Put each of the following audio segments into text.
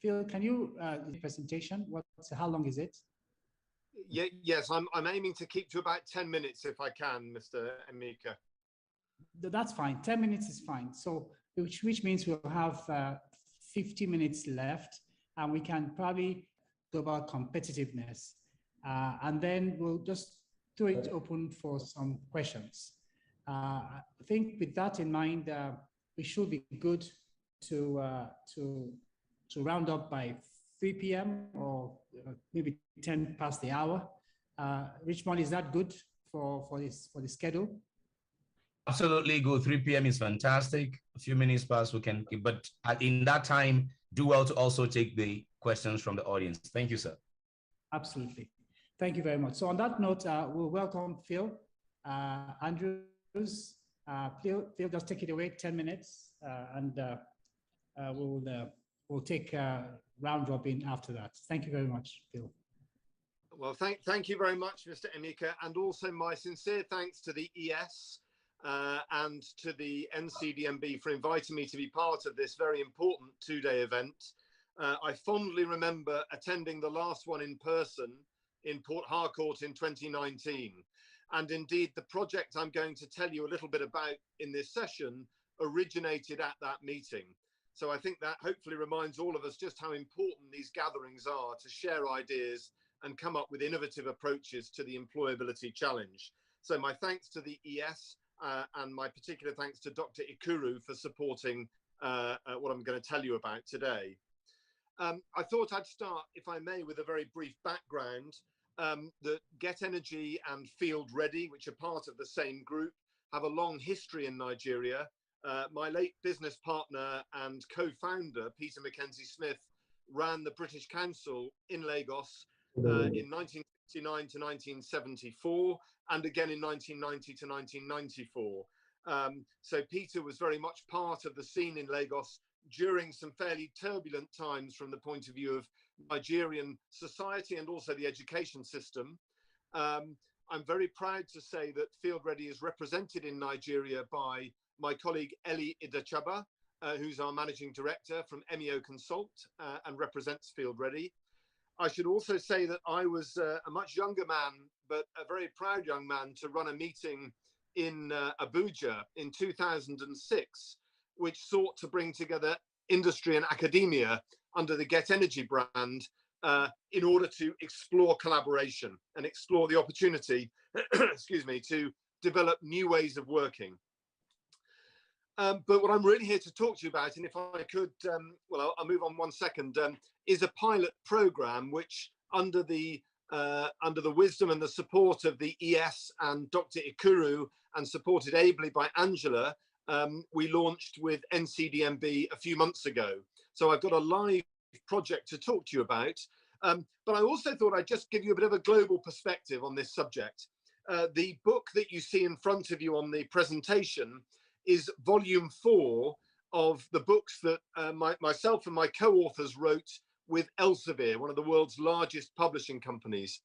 Phil, can you presentation? How long is it? Yes, I'm aiming to keep to about 10 minutes if I can, Mr. Emeka. That's fine. 10 minutes is fine. So, which means we'll have 50 minutes left, and we can probably go about competitiveness, and then we'll just throw it open for some questions. I think with that in mind, we should be good to round up by 3 p.m. or maybe 10 past the hour. Richmond, is that good for the schedule? Absolutely good. 3 p.m. is fantastic. A few minutes past we can, but in that time, do well to also take the questions from the audience. Thank you, sir. Absolutely. Thank you very much. So on that note, we'll welcome Phil Andrews. Phil, just take it away, 10 minutes, and we'll take round robin after that. Thank you very much, Phil. Well, thank you very much, Mr. Emeka, and also my sincere thanks to the ES and to the Ncdmb for inviting me to be part of this very important two-day event. I fondly remember attending the last one in person in Port Harcourt in 2019. And indeed, the project I'm going to tell you a little bit about in this session originated at that meeting. So I think that hopefully reminds all of us just how important these gatherings are to share ideas and come up with innovative approaches to the employability challenge. So my thanks to the ES and my particular thanks to Dr. Ikuru for supporting what I'm going to tell you about today. I thought I'd start, if I may, with a very brief background. That Get Energy and Field Ready, which are part of the same group, have a long history in Nigeria. My late business partner and co-founder, Peter Mackenzie Smith, ran the British Council in Lagos in 1969 to 1974, and again in 1990 to 1994. So Peter was very much part of the scene in Lagos during some fairly turbulent times from the point of view of Nigerian society and also the education system. I'm very proud to say that Field Ready is represented in Nigeria by my colleague Eli Idachaba, who's our managing director from MEO Consult and represents Field Ready. I should also say that I was a much younger man, but a very proud young man, to run a meeting in Abuja in 2006, which sought to bring together industry and academia under the Get Energy brand in order to explore collaboration and explore the opportunity, excuse me, to develop new ways of working. But what I'm really here to talk to you about, and if I could, well, I'll move on one second, is a pilot program which under the wisdom and the support of the ES and Dr. Ikuru, and supported ably by Angela, we launched with Ncdmb a few months ago. So I've got a live project to talk to you about, but I also thought I'd just give you a bit of a global perspective on this subject. The book that you see in front of you on the presentation is volume 4 of the books that myself and my co-authors wrote with Elsevier, one of the world's largest publishing companies.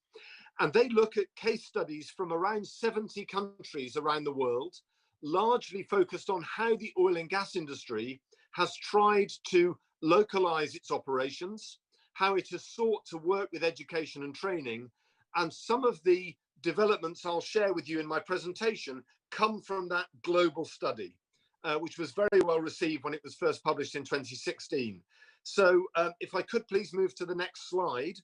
And they look at case studies from around 70 countries around the world, largely focused on how the oil and gas industry has tried to localize its operations, how it has sought to work with education and training, and some of the developments I'll share with you in my presentation come from that global study, which was very well received when it was first published in 2016. So if I could please move to the next slide,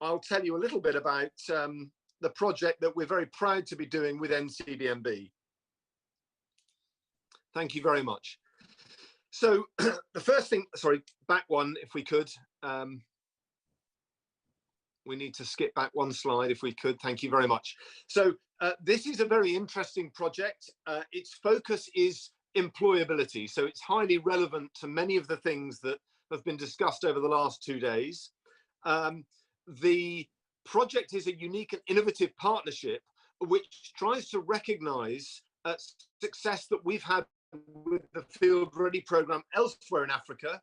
I'll tell you a little bit about the project that we're very proud to be doing with Ncdmb. Thank you very much. So the first thing, sorry, back one, if we could. We need to skip back one slide if we could. Thank you very much. So this is a very interesting project. Its focus is employability. So it's highly relevant to many of the things that have been discussed over the last 2 days. The project is a unique and innovative partnership which tries to recognize success that we've had with the Field Ready program elsewhere in Africa,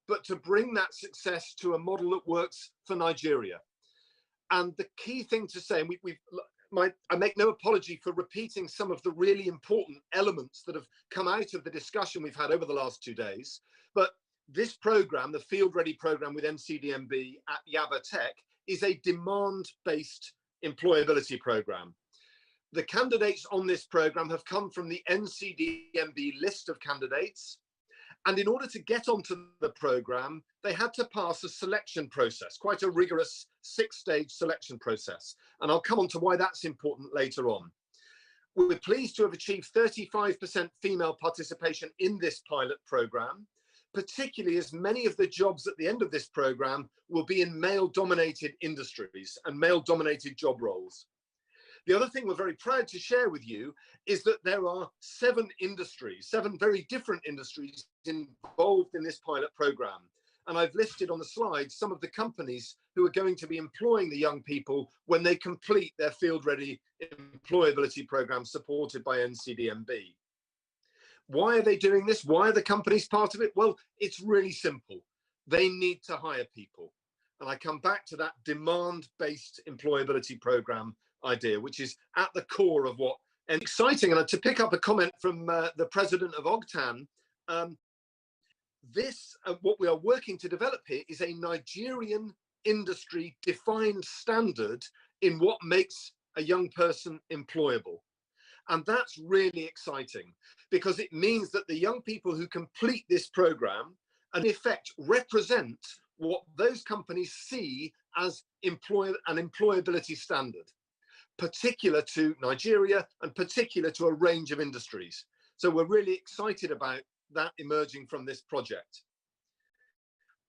but to bring that success to a model that works for Nigeria. And the key thing to say, and I make no apology for repeating some of the really important elements that have come out of the discussion we've had over the last 2 days, but this program, the Field Ready program with Ncdmb at Yaba Tech, is a demand-based employability program. The candidates on this program have come from the Ncdmb list of candidates. And in order to get onto the program, they had to pass a selection process, quite a rigorous 6-stage selection process. And I'll come on to why that's important later on. We're pleased to have achieved 35% female participation in this pilot program, particularly as many of the jobs at the end of this program will be in male-dominated industries and male-dominated job roles. The other thing we're very proud to share with you is that there are 7 industries, 7 very different industries involved in this pilot program. And I've listed on the slide some of the companies who are going to be employing the young people when they complete their Field Ready employability program supported by Ncdmb. Why are they doing this? Why are the companies part of it? Well, it's really simple. They need to hire people. And I come back to that demand-based employability program idea, which is at the core of what, and exciting. And to pick up a comment from the president of Ogtan, what we are working to develop here is a Nigerian industry defined standard in what makes a young person employable. And that's really exciting because it means that the young people who complete this program in effect represent what those companies see as an employability standard, particular to Nigeria and particular to a range of industries. So we're really excited about that emerging from this project.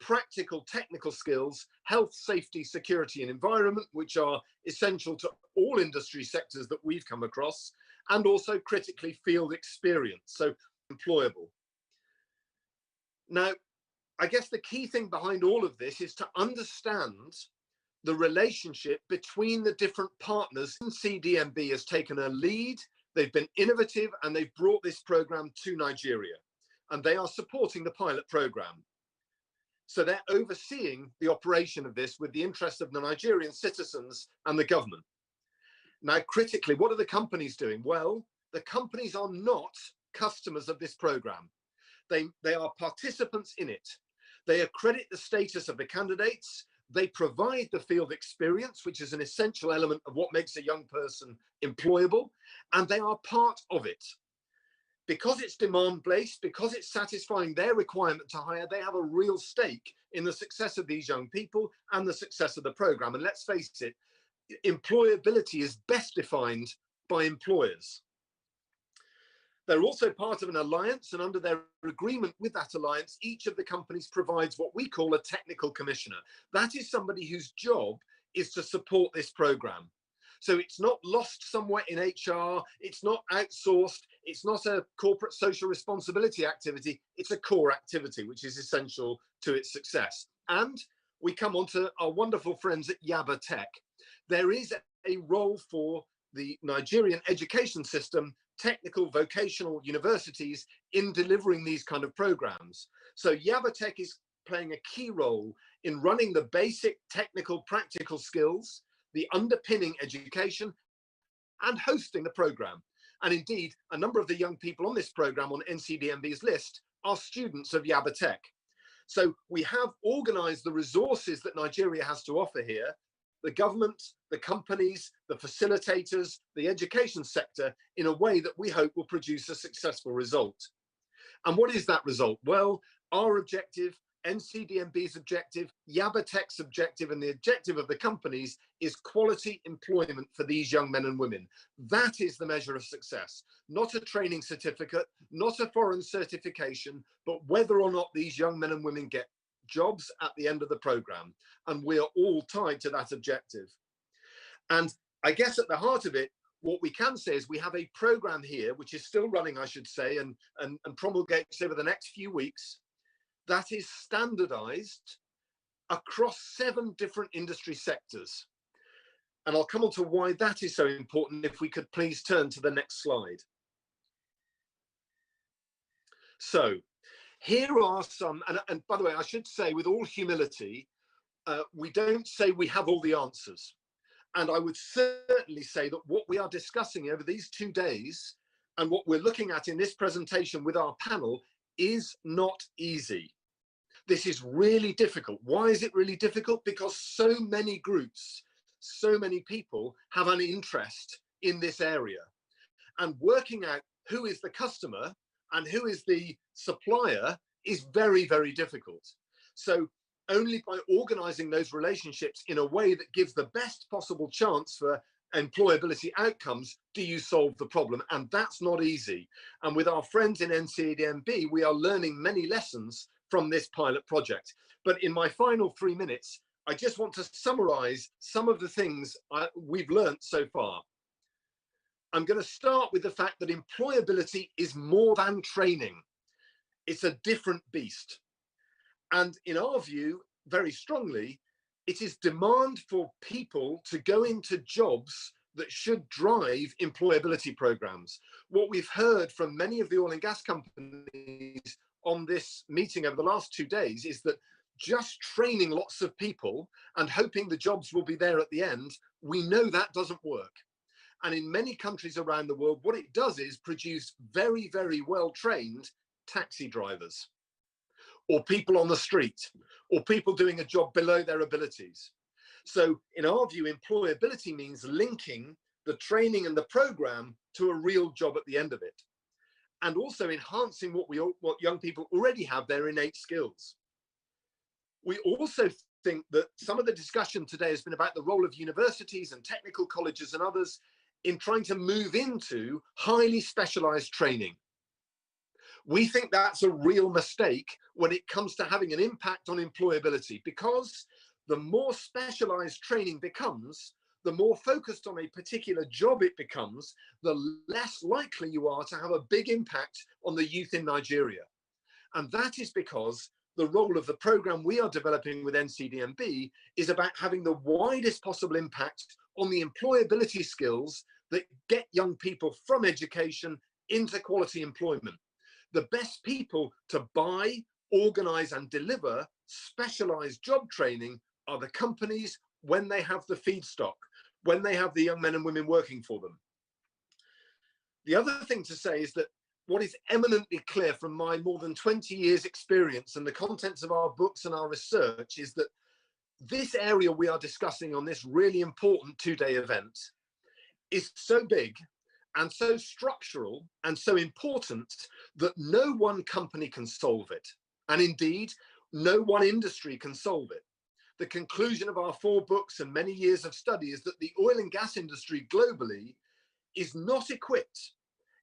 Practical technical skills, health, safety, security and environment, which are essential to all industry sectors that we've come across, and also critically field experience, so employable. Now, I guess the key thing behind all of this is to understand the relationship between the different partners. Ncdmb has taken a lead, they've been innovative, and they've brought this program to Nigeria, and they are supporting the pilot program. So they're overseeing the operation of this with the interest of the Nigerian citizens and the government. Now, critically, what are the companies doing? Well, the companies are not customers of this program. They are participants in it. They accredit the status of the candidates. They provide the field experience, which is an essential element of what makes a young person employable, and they are part of it. Because it's demand-based, because it's satisfying their requirement to hire, they have a real stake in the success of these young people and the success of the program. And let's face it, employability is best defined by employers. They're also part of an alliance, and under their agreement with that alliance, each of the companies provides what we call a technical commissioner. That is somebody whose job is to support this program. So it's not lost somewhere in HR, it's not outsourced, it's not a corporate social responsibility activity, it's a core activity which is essential to its success. And we come on to our wonderful friends at Yaba Tech. There is a role for the Nigerian education system, technical vocational universities, in delivering these kind of programs. So Yaba Tech is playing a key role in running the basic technical practical skills, the underpinning education, and hosting the program. And indeed, a number of the young people on this program on Ncdmb's list are students of Yaba Tech. So we have organized the resources that Nigeria has to offer here, the government, the companies, the facilitators, the education sector, in a way that we hope will produce a successful result. And what is that result? Well, our objective, Ncdmb's objective, Yaba Tech's objective, and the objective of the companies is quality employment for these young men and women. That is the measure of success, not a training certificate, not a foreign certification, but whether or not these young men and women get jobs at the end of the program. And we are all tied to that objective. And I guess at the heart of it, what we can say is we have a program here, which is still running, I should say, and promulgates over the next few weeks, that is standardized across 7 different industry sectors. And I'll come on to why that is so important if we could please turn to the next slide. So here are some, and by the way, I should say with all humility, we don't say we have all the answers. And I would certainly say that what we are discussing over these 2 days and what we're looking at in this presentation with our panel is not easy. This is really difficult. Why is it really difficult? Because so many groups, so many people have an interest in this area, and working out who is the customer and who is the supplier is very, very difficult. So only by organizing those relationships in a way that gives the best possible chance for employability outcomes do you solve the problem. And that's not easy. And with our friends in Ncdmb, we are learning many lessons from this pilot project. But in my final 3 minutes, I just want to summarize some of the things we've learned so far. I'm going to start with the fact that employability is more than training. It's a different beast. And in our view, very strongly, it is demand for people to go into jobs that should drive employability programs. What we've heard from many of the oil and gas companies on this meeting over the last 2 days is that just training lots of people and hoping the jobs will be there at the end, we know that doesn't work. And in many countries around the world, what it does is produce very, very well-trained taxi drivers, or people on the street, or people doing a job below their abilities. So in our view, employability means linking the training and the program to a real job at the end of it, and also enhancing what young people already have, their innate skills. We also think that some of the discussion today has been about the role of universities and technical colleges and others in trying to move into highly specialized training. We think that's a real mistake when it comes to having an impact on employability, because the more specialized training becomes, the more focused on a particular job it becomes, the less likely you are to have a big impact on the youth in Nigeria. And that is because the role of the program we are developing with Ncdmb is about having the widest possible impact on the employability skills that get young people from education into quality employment. The best people to buy, organize, and deliver specialized job training are the companies when they have the feedstock, when they have the young men and women working for them. The other thing to say is that what is eminently clear from my more than 20 years experience and the contents of our books and our research is that this area we are discussing on this really important 2-day event is so big and so structural and so important that no one company can solve it. And indeed, no one industry can solve it. The conclusion of our 4 books and many years of study is that the oil and gas industry globally is not equipped,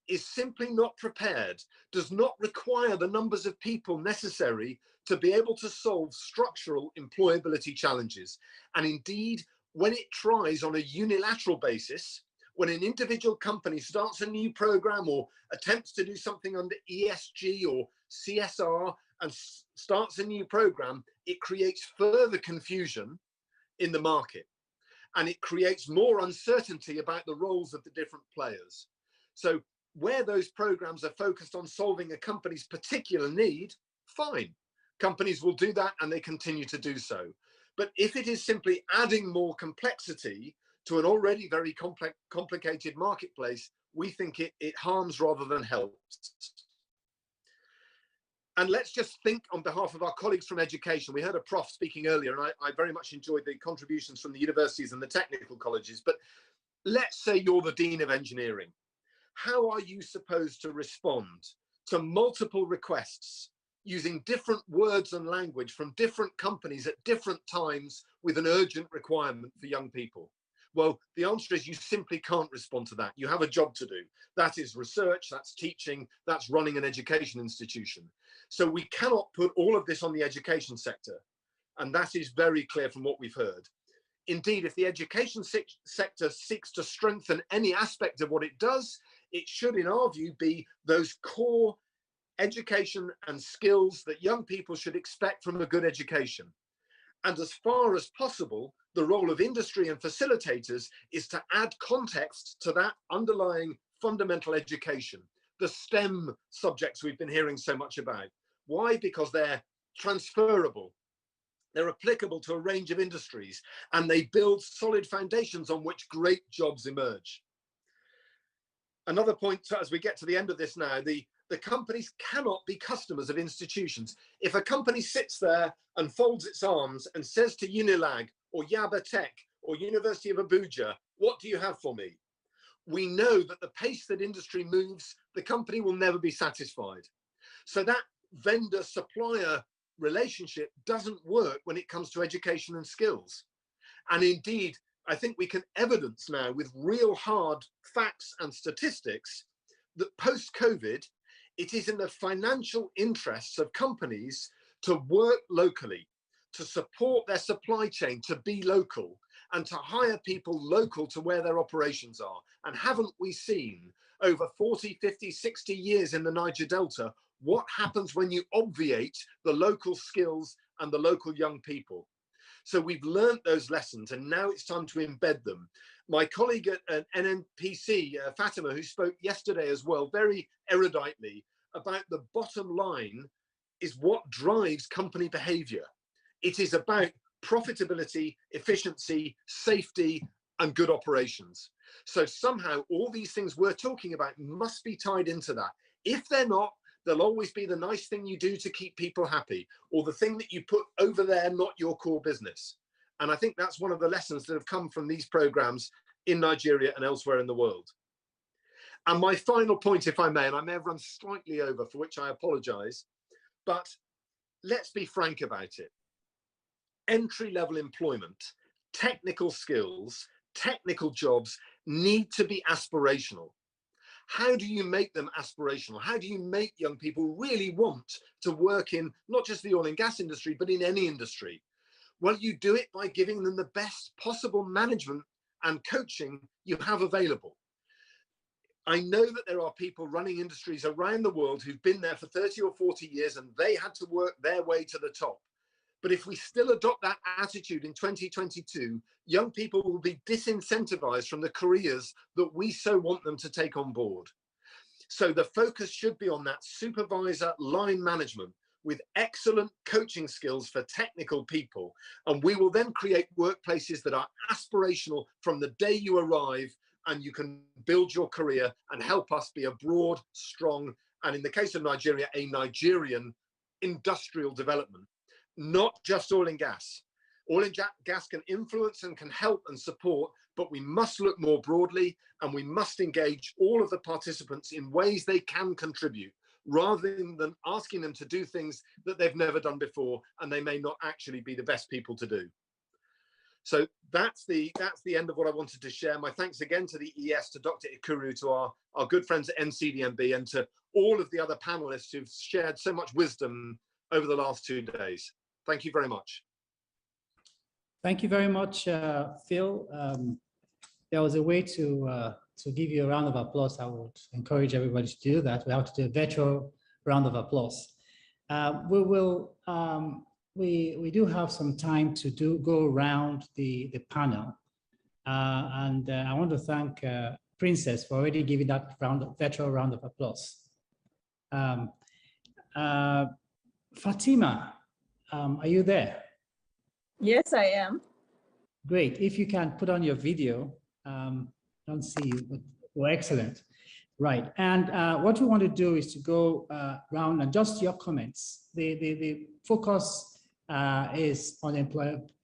is simply not prepared, does not require the numbers of people necessary to be able to solve structural employability challenges. And indeed, when it tries on a unilateral basis, when an individual company starts a new program or attempts to do something under ESG or CSR and starts a new program, it creates further confusion in the market, and it creates more uncertainty about the roles of the different players. So where those programs are focused on solving a company's particular need, fine. Companies will do that and they continue to do so. But if it is simply adding more complexity to an already very complicated marketplace, we think it harms rather than helps. And let's just think on behalf of our colleagues from education. We heard a prof speaking earlier, and I very much enjoyed the contributions from the universities and the technical colleges. But let's say you're the Dean of Engineering. How are you supposed to respond to multiple requests using different words and language from different companies at different times with an urgent requirement for young people? Well, the answer is you simply can't respond to that. You have a job to do. That is research, that's teaching, that's running an education institution. So we cannot put all of this on the education sector. And that is very clear from what we've heard. Indeed, if the education sector seeks to strengthen any aspect of what it does, it should, in our view, be those core education and skills that young people should expect from a good education. And as far as possible, the role of industry and facilitators is to add context to that underlying fundamental education, the STEM subjects we've been hearing so much about. Why? Because they're transferable. They're applicable to a range of industries, and they build solid foundations on which great jobs emerge. Another point, as we get to the end of this now, the the companies cannot be customers of institutions. If a company sits there and folds its arms and says to Unilag or Yaba Tech or University of Abuja, what do you have for me? We know that the pace that industry moves, the company will never be satisfied. So that vendor-supplier relationship doesn't work when it comes to education and skills. And indeed, I think we can evidence now with real hard facts and statistics that post-COVID, it is in the financial interests of companies to work locally, to support their supply chain, to be local, and to hire people local to where their operations are. And haven't we seen over 40, 50, 60 years in the Niger Delta, what happens when you obviate the local skills and the local young people? So we've learned those lessons and now it's time to embed them. My colleague at NNPC, Fatima, who spoke yesterday as well, very eruditely about the bottom line is what drives company behavior. It is about profitability, efficiency, safety, and good operations. So somehow all these things we're talking about must be tied into that. If they're not, there'll always be the nice thing you do to keep people happy, or the thing that you put over there, not your core business. And I think that's one of the lessons that have come from these programs in Nigeria and elsewhere in the world. And my final point, if I may, and I may have run slightly over, for which I apologize, but let's be frank about it. Entry-level employment, technical skills, technical jobs need to be aspirational. How do you make them aspirational? How do you make young people really want to work in not just the oil and gas industry, but in any industry? Well, you do it by giving them the best possible management and coaching you have available. I know that there are people running industries around the world who've been there for 30 or 40 years and they had to work their way to the top. But if we still adopt that attitude in 2022, young people will be disincentivized from the careers that we so want them to take on board. So the focus should be on that supervisor line management with excellent coaching skills for technical people. And we will then create workplaces that are aspirational from the day you arrive, and you can build your career and help us be a broad, strong, and in the case of Nigeria, a Nigerian industrial development. Not just oil and gas. Oil and gas can influence and can help and support, but we must look more broadly and we must engage all of the participants in ways they can contribute, rather than asking them to do things that they've never done before and they may not actually be the best people to do. So that's the end of what I wanted to share. My thanks again to the ES, to Dr. Ikuru, to our good friends at Ncdmb, and to all of the other panelists who've shared so much wisdom over the last 2 days. Thank you very much. Thank you very much, Phil. There was a way to give you a round of applause. I would encourage everybody to do that. We have to do a virtual round of applause. We do have some time to go around the panel. And I want to thank Princess for already giving that virtual round of applause. Fatima, are you there? Yes, I am. Great. If you can put on your video, don't see you, but we're excellent. Right. And what we want to do is to go around and just your comments. The focus is on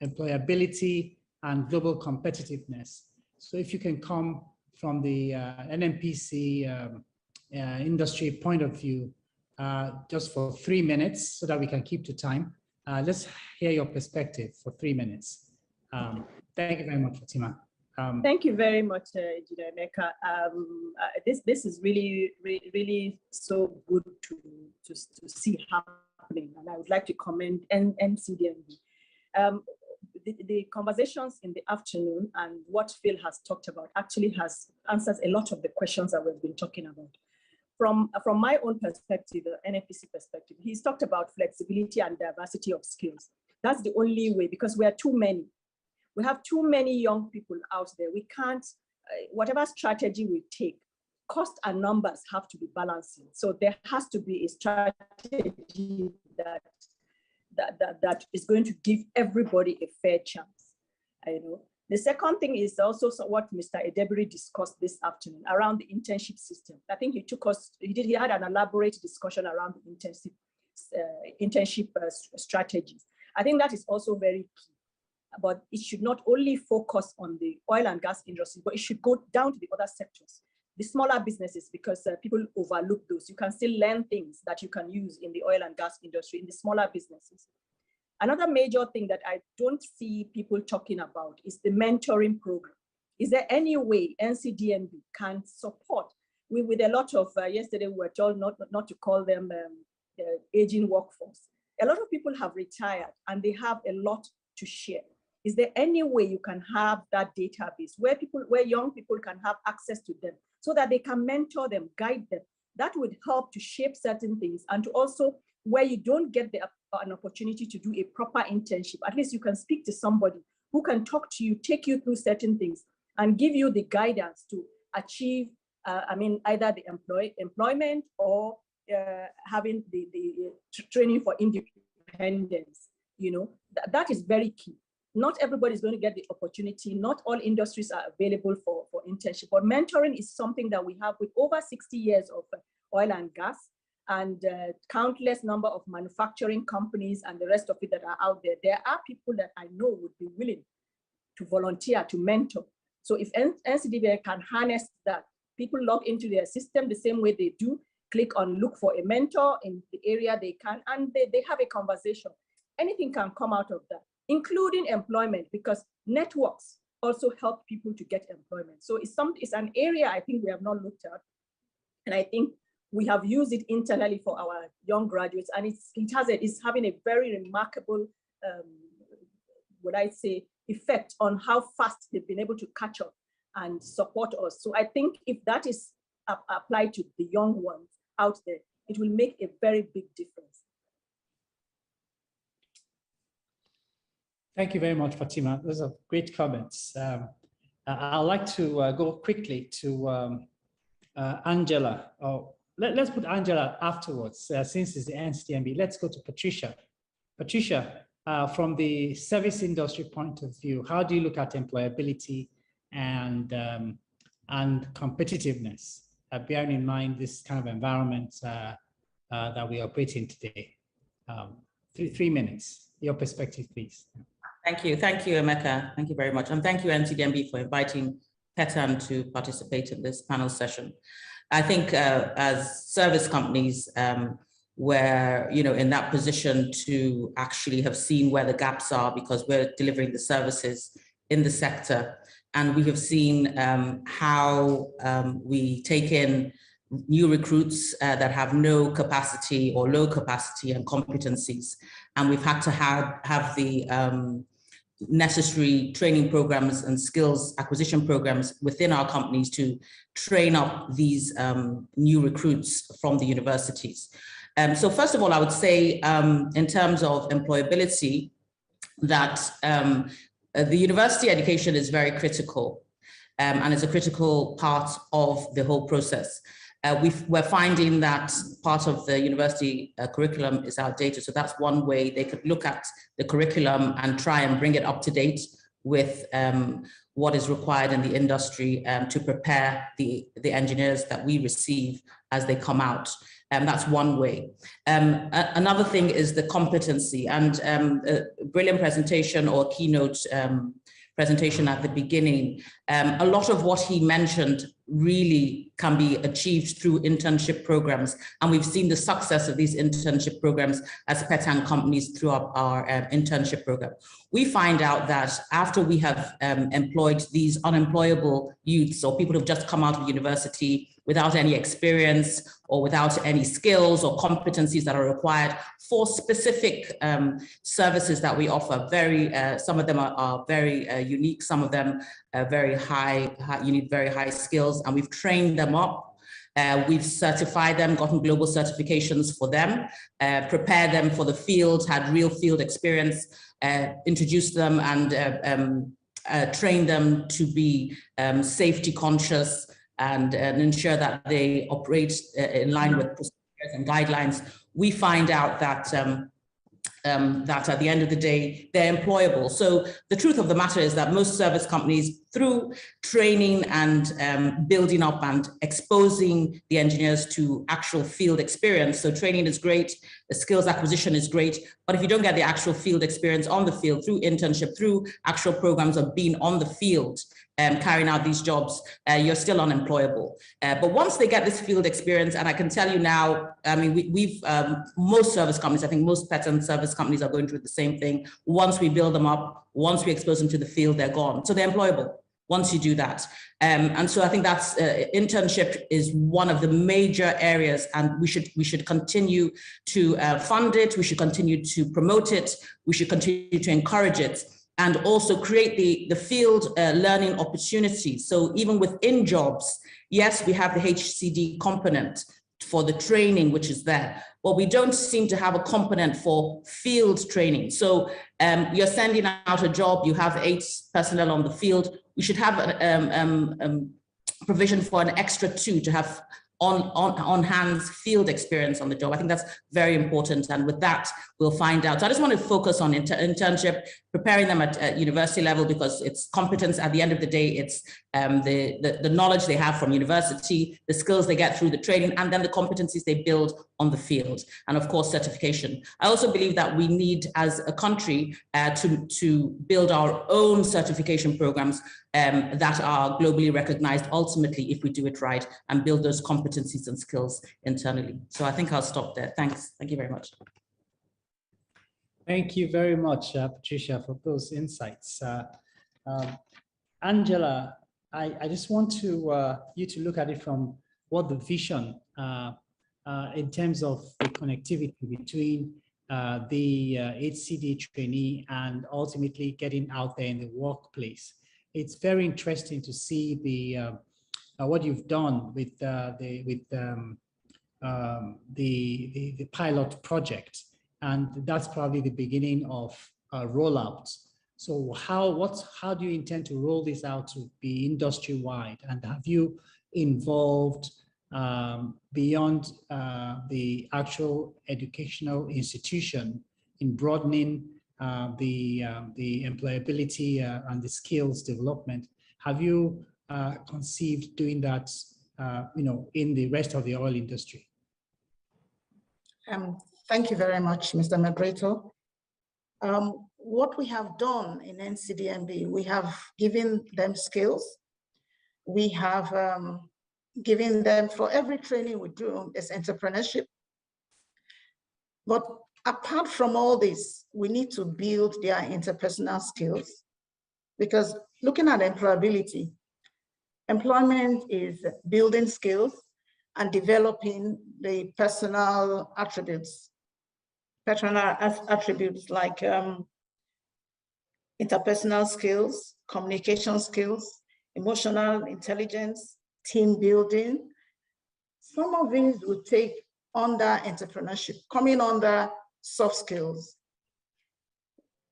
employability and global competitiveness. So if you can come from the NNPC industry point of view, just for 3 minutes so that we can keep to time. Let's hear your perspective for 3 minutes. Thank you very much, Fatima. Thank you very much, Ncdmb. This is really so good to see happening, and I would like to commend Ncdmb. The conversations in the afternoon and what Phil has talked about actually answers a lot of the questions that we've been talking about. From my own perspective, the NNPC perspective, he's talked about flexibility and diversity of skills. That's the only way, because we are too many. We have too many young people out there. We can't, whatever strategy we take, cost and numbers have to be balancing. So there has to be a strategy that is going to give everybody a fair chance. The second thing is also what Mr. Edebiri discussed this afternoon around the internship system. I think he had an elaborate discussion around the internship strategies. I think that is also very key, but it should not only focus on the oil and gas industry, but it should go down to the other sectors, the smaller businesses, because people overlook those. You can still learn things that you can use in the oil and gas industry, in the smaller businesses. Another major thing that I don't see people talking about is the mentoring program. Is there any way Ncdmb can support with a lot of, yesterday we were told not to call them aging workforce. A lot of people have retired and they have a lot to share. Is there any way you can have that database where young people can have access to them so that they can mentor them, guide them? That would help to shape certain things, and to also, where you don't get an opportunity to do a proper internship, at least you can speak to somebody who can talk to you, take you through certain things, and give you the guidance to achieve, either the employment or having the training for independence. That is very key. Not everybody is going to get the opportunity. Not all industries are available for internship, but mentoring is something that we have with over 60 years of oil and gas, and countless number of manufacturing companies and the rest of it that are out there. There are people that I know would be willing to volunteer to mentor. So if Ncdmb can harness that, people log into their system the same way they do, click on look for a mentor in the area they can, and they have a conversation. Anything can come out of that, including employment, because networks also help people to get employment. So it's an area I think we have not looked at, and I think we have used it internally for our young graduates, and it's having a very remarkable, would I say, effect on how fast they've been able to catch up and support us. So I think if that is applied to the young ones out there, it will make a very big difference. Thank you very much, Fatima. Those are great comments. I'd like to go quickly to Angela. Let's put Angela afterwards, since it's the Ncdmb. Let's go to Patricia. Patricia, from the service industry point of view, how do you look at employability and competitiveness, bearing in mind this kind of environment that we operate in today? 3 minutes, your perspective, please. Thank you, Emeka. Thank you very much. And thank you, Ncdmb, for inviting Petan to participate in this panel session. I think as service companies, we're in that position to actually have seen where the gaps are, because we're delivering the services in the sector. And we have seen how we take in new recruits that have no capacity or low capacity and competencies. And we've had to have the necessary training programs and skills acquisition programs within our companies to train up these new recruits from the universities. So first of all, I would say in terms of employability, that the university education is very critical, and it's a critical part of the whole process. We're finding that part of the university curriculum is outdated. So that's one way they could look at the curriculum and try and bring it up to date with what is required in the industry to prepare the engineers that we receive as they come out. That's one way. Another thing is the competency, and a brilliant presentation or keynote presentation at the beginning. A lot of what he mentioned really can be achieved through internship programs. And we've seen the success of these internship programs as Petan companies through our internship program. We find out that after we have employed these unemployable youths or people who've just come out of university without any experience or without any skills or competencies that are required for specific services that we offer. Some of them are very unique, some of them are very high, you need very high skills, and we've trained them up. We've certified them, gotten global certifications for them, prepared them for the field, had real field experience, introduced them and trained them to be safety conscious and ensure that they operate in line with procedures and guidelines. We find out that that at the end of the day, they're employable. So the truth of the matter is that most service companies, through training and building up and exposing the engineers to actual field experience. So training is great, the skills acquisition is great, but if you don't get the actual field experience on the field through internship, through actual programs of being on the field, carrying out these jobs, you're still unemployable. But once they get this field experience, and I can tell you now, I mean, we've most service companies, I think most pattern service companies are going through the same thing. Once we build them up, once we expose them to the field, they're gone. So they're employable once you do that. And so I think that's internship is one of the major areas, and we should continue to fund it. We should continue to promote it. We should continue to encourage it, and also create the field learning opportunities. So even within jobs, yes, we have the HCD component for the training, which is there, but we don't seem to have a component for field training. So you're sending out a job, you have 8 personnel on the field. We should have a provision for an extra 2 to have on hands field experience on the job. I think that's very important, and with that we'll find out. So I just want to focus on internship, preparing them at university level, because it's competence at the end of the day. It's the knowledge they have from university, the skills they get through the training, and then the competencies they build on the field, and of course certification. I also believe that we need as a country to build our own certification programs that are globally recognized ultimately if we do it right, and build those competencies and skills internally. So I think I'll stop there. Thanks. Thank you very much. Thank you very much, Patricia, for those insights. Angela, I just want you to look at it from what the vision in terms of the connectivity between the HCD trainee and ultimately getting out there in the workplace. It's very interesting to see the what you've done with the pilot project, and that's probably the beginning of rollout. So how do you intend to roll this out to be industry-wide, and have you involved beyond the actual educational institution in broadening the employability and the skills development? Have you conceived doing that, in the rest of the oil industry? Thank you very much, Mr. Moderator. What we have done in Ncdmb, we have given them skills. We have given them, for every training we do, is entrepreneurship. But apart from all this, we need to build their interpersonal skills, because looking at employability, employment is building skills and developing the personal attributes like interpersonal skills, communication skills, emotional intelligence, team building. Some of these will take under entrepreneurship, coming under soft skills.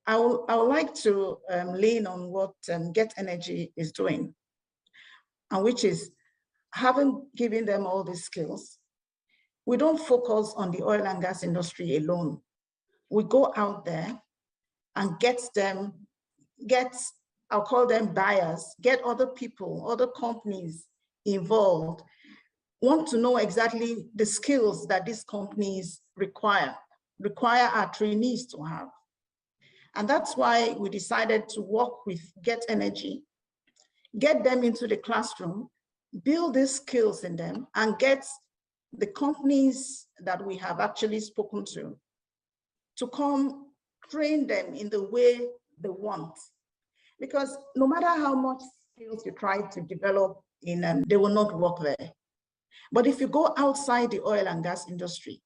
I would like to lean on what Get Energy is doing, and which is having given them all these skills. We don't focus on the oil and gas industry alone. We go out there and I'll call them buyers, get other people, other companies involved, want to know exactly the skills that these companies require our trainees to have. And that's why we decided to work with Get Energy, get them into the classroom, build these skills in them, and get the companies that we have actually spoken to come train them in the way they want. Because no matter how much skills you try to develop in them, they will not work there. But if you go outside the oil and gas industry,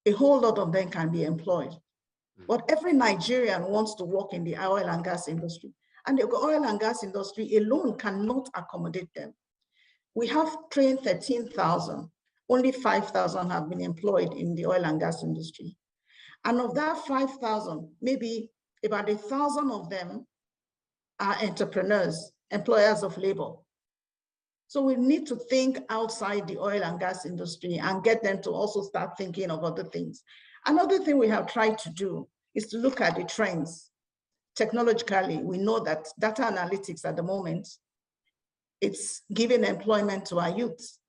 a whole lot of them can be employed. But every Nigerian wants to work in the oil and gas industry, and the oil and gas industry alone cannot accommodate them. We have trained 13,000, only 5,000 have been employed in the oil and gas industry. And of that 5,000, maybe about 1,000 of them are entrepreneurs, employers of labor. So we need to think outside the oil and gas industry and get them to also start thinking of other things. Another thing we have tried to do is to look at the trends. Technologically, we know that data analytics at the moment, it's giving employment to our youth.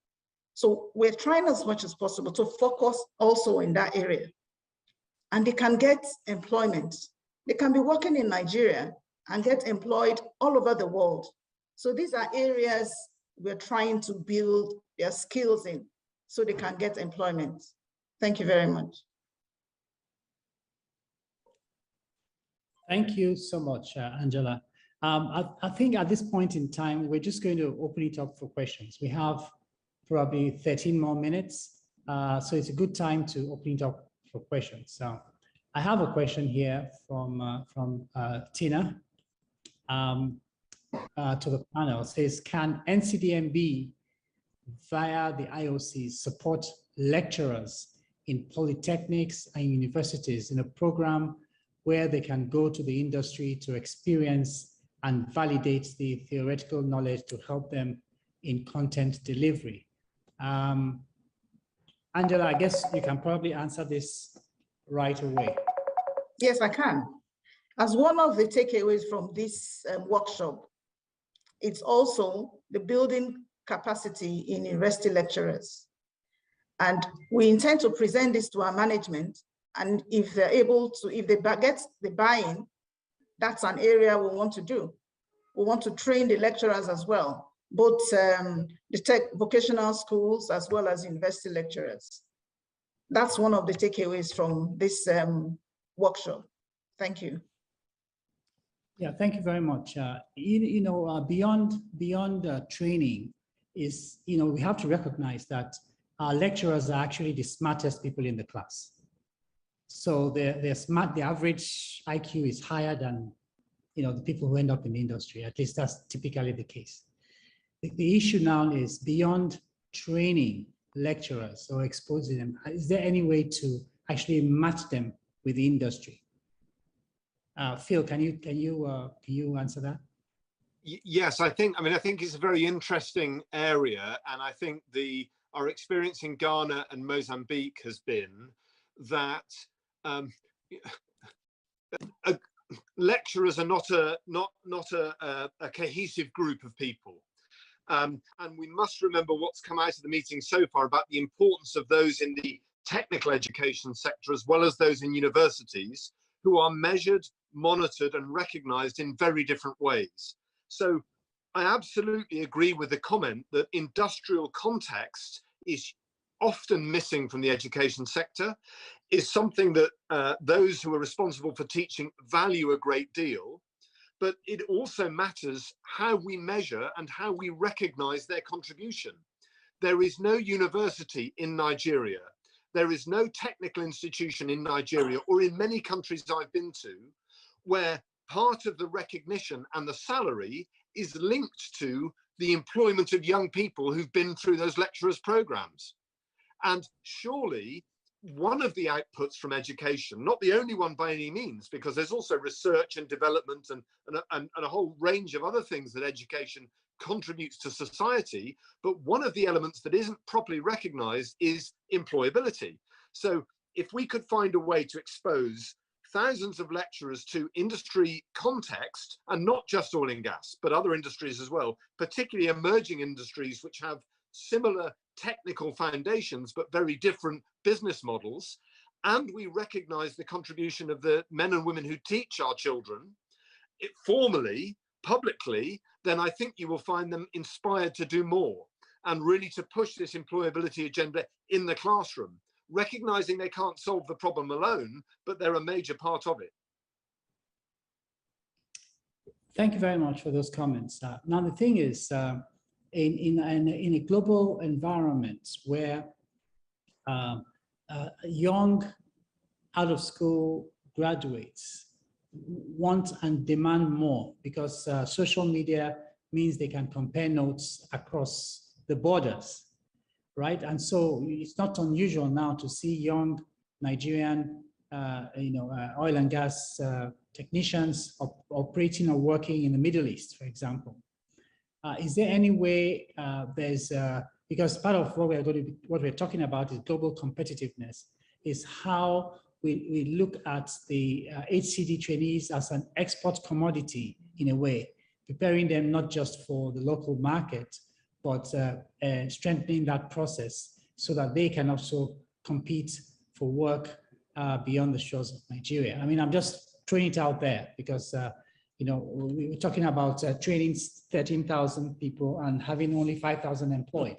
So we're trying as much as possible to focus also in that area. And they can get employment. They can be working in Nigeria and get employed all over the world. So these are areas we're trying to build their skills in so they can get employment. Thank you very much. Thank you so much, Angela. I think at this point in time, we're just going to open it up for questions. We have probably 13 more minutes. So it's a good time to open it up for questions. So I have a question here from Tina to the panel. It says, can Ncdmb via the IOC support lecturers in polytechnics and universities in a program where they can go to the industry to experience and validate the theoretical knowledge to help them in content delivery? Angela, I guess you can probably answer this right away. Yes, I can. As one of the takeaways from this workshop, it's also the building capacity in university lecturers. And we intend to present this to our management. And if they're able to, if they get the buy-in, that's an area we want to do. We want to train the lecturers as well, both the tech vocational schools as well as university lecturers. That's one of the takeaways from this workshop. Thank you. Yeah, thank you very much. Beyond training is, we have to recognize that our lecturers are actually the smartest people in the class. So they're smart. The average IQ is higher than, the people who end up in the industry. At least that's typically the case. The issue now is beyond training lecturers or exposing them. Is there any way to actually match them with the industry? Phil, can you answer that? Yes, I think it's a very interesting area, and I think our experience in Ghana and Mozambique has been that lecturers are not a cohesive group of people, and we must remember what's come out of the meeting so far about the importance of those in the technical education sector as well as those in universities, who are measured, monitored, and recognized in very different ways. So I absolutely agree with the comment that industrial context is often missing from the education sector, is something that those who are responsible for teaching value a great deal, but it also matters how we measure and how we recognize their contribution. There is no university in Nigeria, there is no technical institution in Nigeria or in many countries I've been to where part of the recognition and the salary is linked to the employment of young people who've been through those lecturers' programs. And surely one of the outputs from education, not the only one by any means, because there's also research and development and a whole range of other things that education contributes to society, but one of the elements that isn't properly recognized is employability. So if we could find a way to expose thousands of lecturers to industry context, and not just oil and gas, but other industries as well, particularly emerging industries which have similar technical foundations, but very different business models, and we recognize the contribution of the men and women who teach our children formally, publicly, then I think you will find them inspired to do more and really to push this employability agenda in the classroom, recognizing they can't solve the problem alone, but they're a major part of it. Thank you very much for those comments. Now, the thing is, in a global environment where young out-of-school graduates want and demand more, because social media means they can compare notes across the borders, right? And so it's not unusual now to see young Nigerian, oil and gas technicians operating or working in the Middle East, for example. Is there any way because part of what we're talking about is global competitiveness, is how we look at the HCD trainees as an export commodity in a way, preparing them not just for the local market, but strengthening that process so that they can also compete for work beyond the shores of Nigeria. I mean, I'm just throwing it out there because you know, we were talking about training 13,000 people and having only 5,000 employed.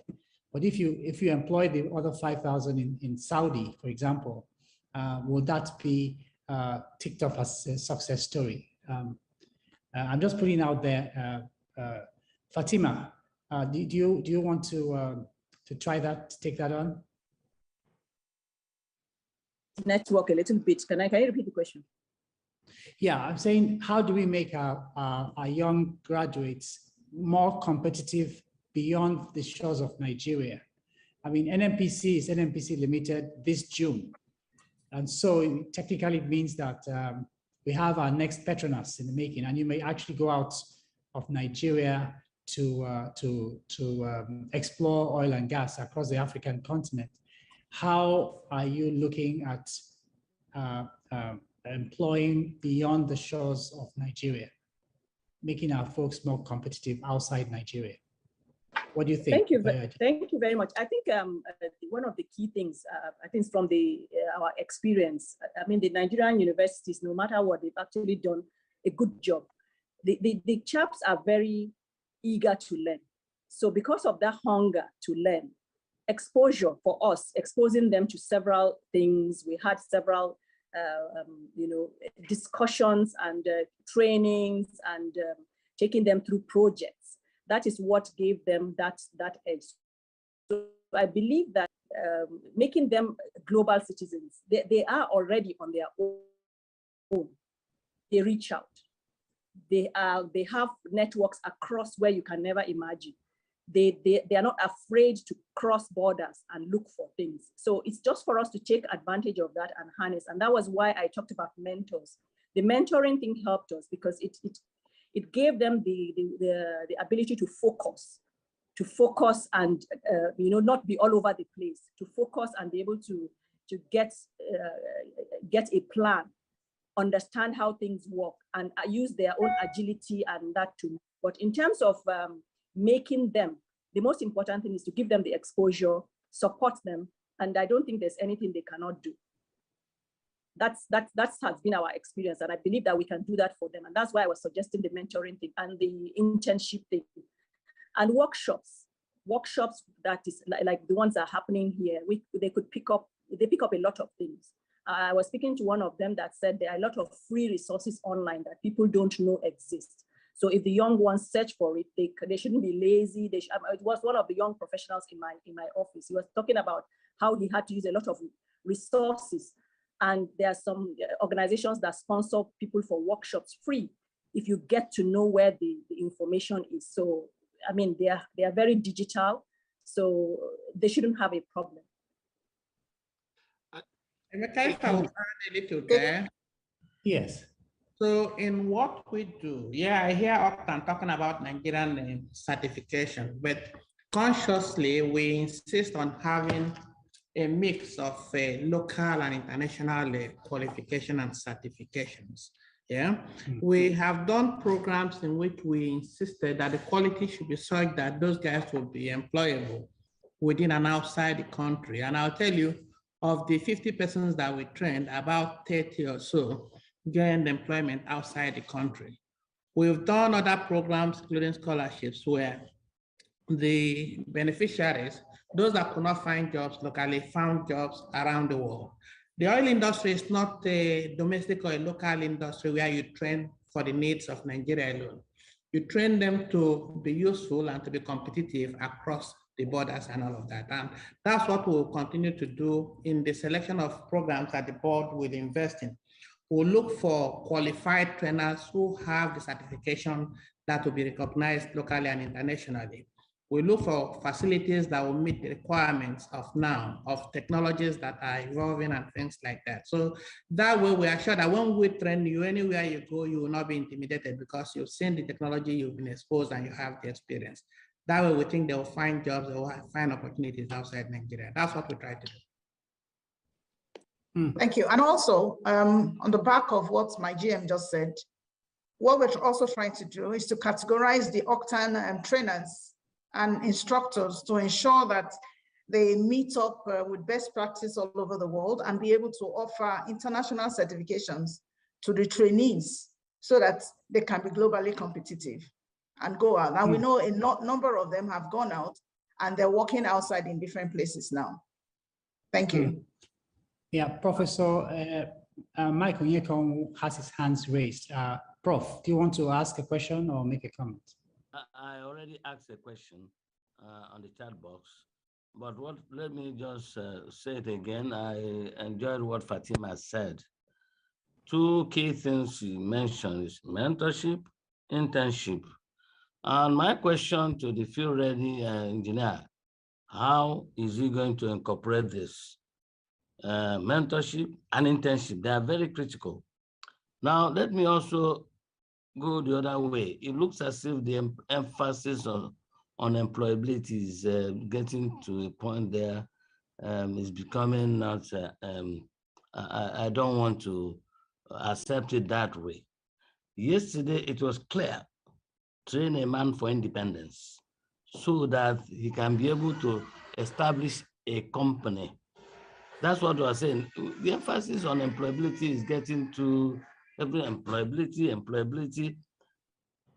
But if you employ the other 5,000 in Saudi, for example, will that be ticked off as a success story? I'm just putting out there, Fatima, do you want to try that, to take that on? Network a little bit. Can you repeat the question? Yeah, I'm saying, how do we make our young graduates more competitive beyond the shores of Nigeria? I mean, NNPC is NNPC Limited this June. And so it technically means that we have our next Petronas in the making, and you may actually go out of Nigeria to explore oil and gas across the African continent. How are you looking at employing beyond the shores of Nigeria, making our folks more competitive outside Nigeria? What do you think? Thank you very much. I think one of the key things, I think from our experience, I mean, the Nigerian universities, no matter what, they've actually done a good job. The chaps are very eager to learn. So because of that hunger to learn, exposure for us, exposing them to several things, we had several you know, discussions and trainings and taking them through projects. That is what gave them that edge. So I believe that making them global citizens, they are already on their own. They reach out. They have networks across where you can never imagine. They are not afraid to cross borders and look for things. So it's just for us to take advantage of that and harness. And that was why I talked about mentors. The mentoring thing helped us because it gave them the ability to focus and you know, not be all over the place, to focus and be able to get a plan, understand how things work, and use their own agility and that too. But in terms of making them, the most important thing is to give them the exposure, support them, and I don't think there's anything they cannot do. That has been our experience, and I believe that we can do that for them, and that's why I was suggesting the mentoring thing and the internship thing, and workshops that is like the ones that are happening here. They pick up a lot of things. I was speaking to one of them that said there are a lot of free resources online that people don't know exist. So if the young ones search for it, they shouldn't be lazy. It was one of the young professionals in my office. He was talking about how he had to use a lot of resources. And there are some organizations that sponsor people for workshops free if you get to know where the information is. So, I mean, they are very digital, so they shouldn't have a problem. If I will add a little there. Yes. So in what we do, yeah, I hear often talking about Nigerian certification, but consciously we insist on having a mix of local and international qualification and certifications. Yeah, we have done programs in which we insisted that the quality should be such that those guys will be employable within and outside the country. And I'll tell you, of the 50 persons that we trained, about 30 or so gained employment outside the country. We've done other programs, including scholarships, where the beneficiaries, those that could not find jobs locally, found jobs around the world. The oil industry is not a domestic or a local industry where you train for the needs of Nigeria alone. You train them to be useful and to be competitive across the borders and all of that. And that's what we'll continue to do in the selection of programs that the board will invest in. We'll look for qualified trainers who have the certification that will be recognized locally and internationally. We look for facilities that will meet the requirements of now, of technologies that are evolving and things like that. So that way we are sure that when we train you, anywhere you go, you will not be intimidated because you've seen the technology, you've been exposed, and you have the experience. That way we think they will find jobs, they will find opportunities outside Nigeria. That's what we try to do. Thank you. And also, on the back of what my GM just said, what we're also trying to do is to categorize the Octane trainers and instructors to ensure that they meet up with best practice all over the world and be able to offer international certifications to the trainees so that they can be globally competitive and go out. And we know a number of them have gone out and they're working outside in different places now. Thank you. Yeah, Professor Michael Nyekon has his hands raised. Prof, do you want to ask a question or make a comment? I already asked a question on the chat box, but let me just say it again. I enjoyed what Fatima said. Two key things she mentioned is mentorship, internship. And my question to the field-ready engineer, how is he going to incorporate this? Mentorship and internship, they are very critical. Now, let me also go the other way. It looks as if the emphasis on employability is getting to a point there, is becoming not, I don't want to accept it that way. Yesterday, it was clear, train a man for independence so that he can be able to establish a company. That's what we are saying. The emphasis on employability is getting to every employability.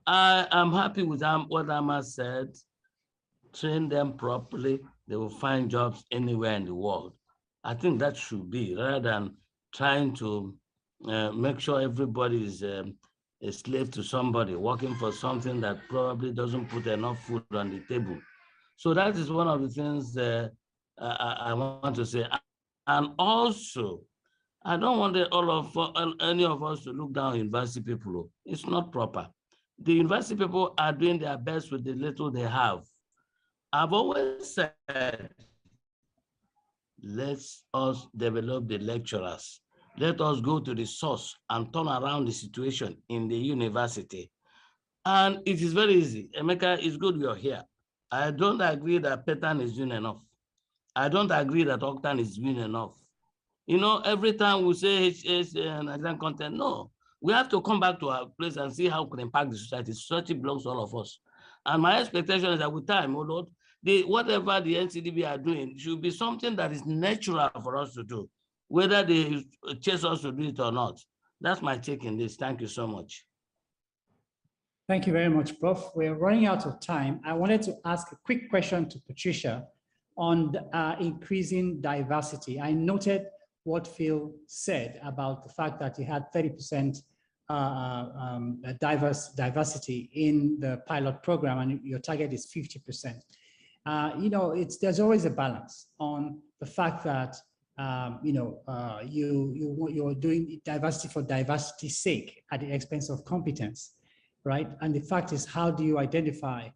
I am happy with what Amma said. Train them properly, they will find jobs anywhere in the world. I think that should be, rather than trying to make sure everybody is a slave to somebody, working for something that probably doesn't put enough food on the table. So that is one of the things I want to say. And also, I don't want any of us to look down on university people. It's not proper. The university people are doing their best with the little they have. I've always said, let us develop the lecturers. Let us go to the source and turn around the situation in the university. And it is very easy. Emeka, it's good you're here. I don't agree that Petan is doing enough. I don't agree that Octane is doing enough. You know, every time we say Nigerian content, no. We have to come back to our place and see how we can impact the society. Society belongs to all of us. And my expectation is that with time, oh Lord, whatever the NCDB are doing should be something that is natural for us to do, whether they chase us to do it or not. That's my take in this. Thank you so much. Thank you very much, Prof. We're running out of time. I wanted to ask a quick question to Patricia on increasing diversity. I noted what Phil said about the fact that you had 30% diversity in the pilot program, and your target is 50%. You know, there's always a balance on the fact that you're doing diversity for diversity's sake at the expense of competence, right? And the fact is, how do you identify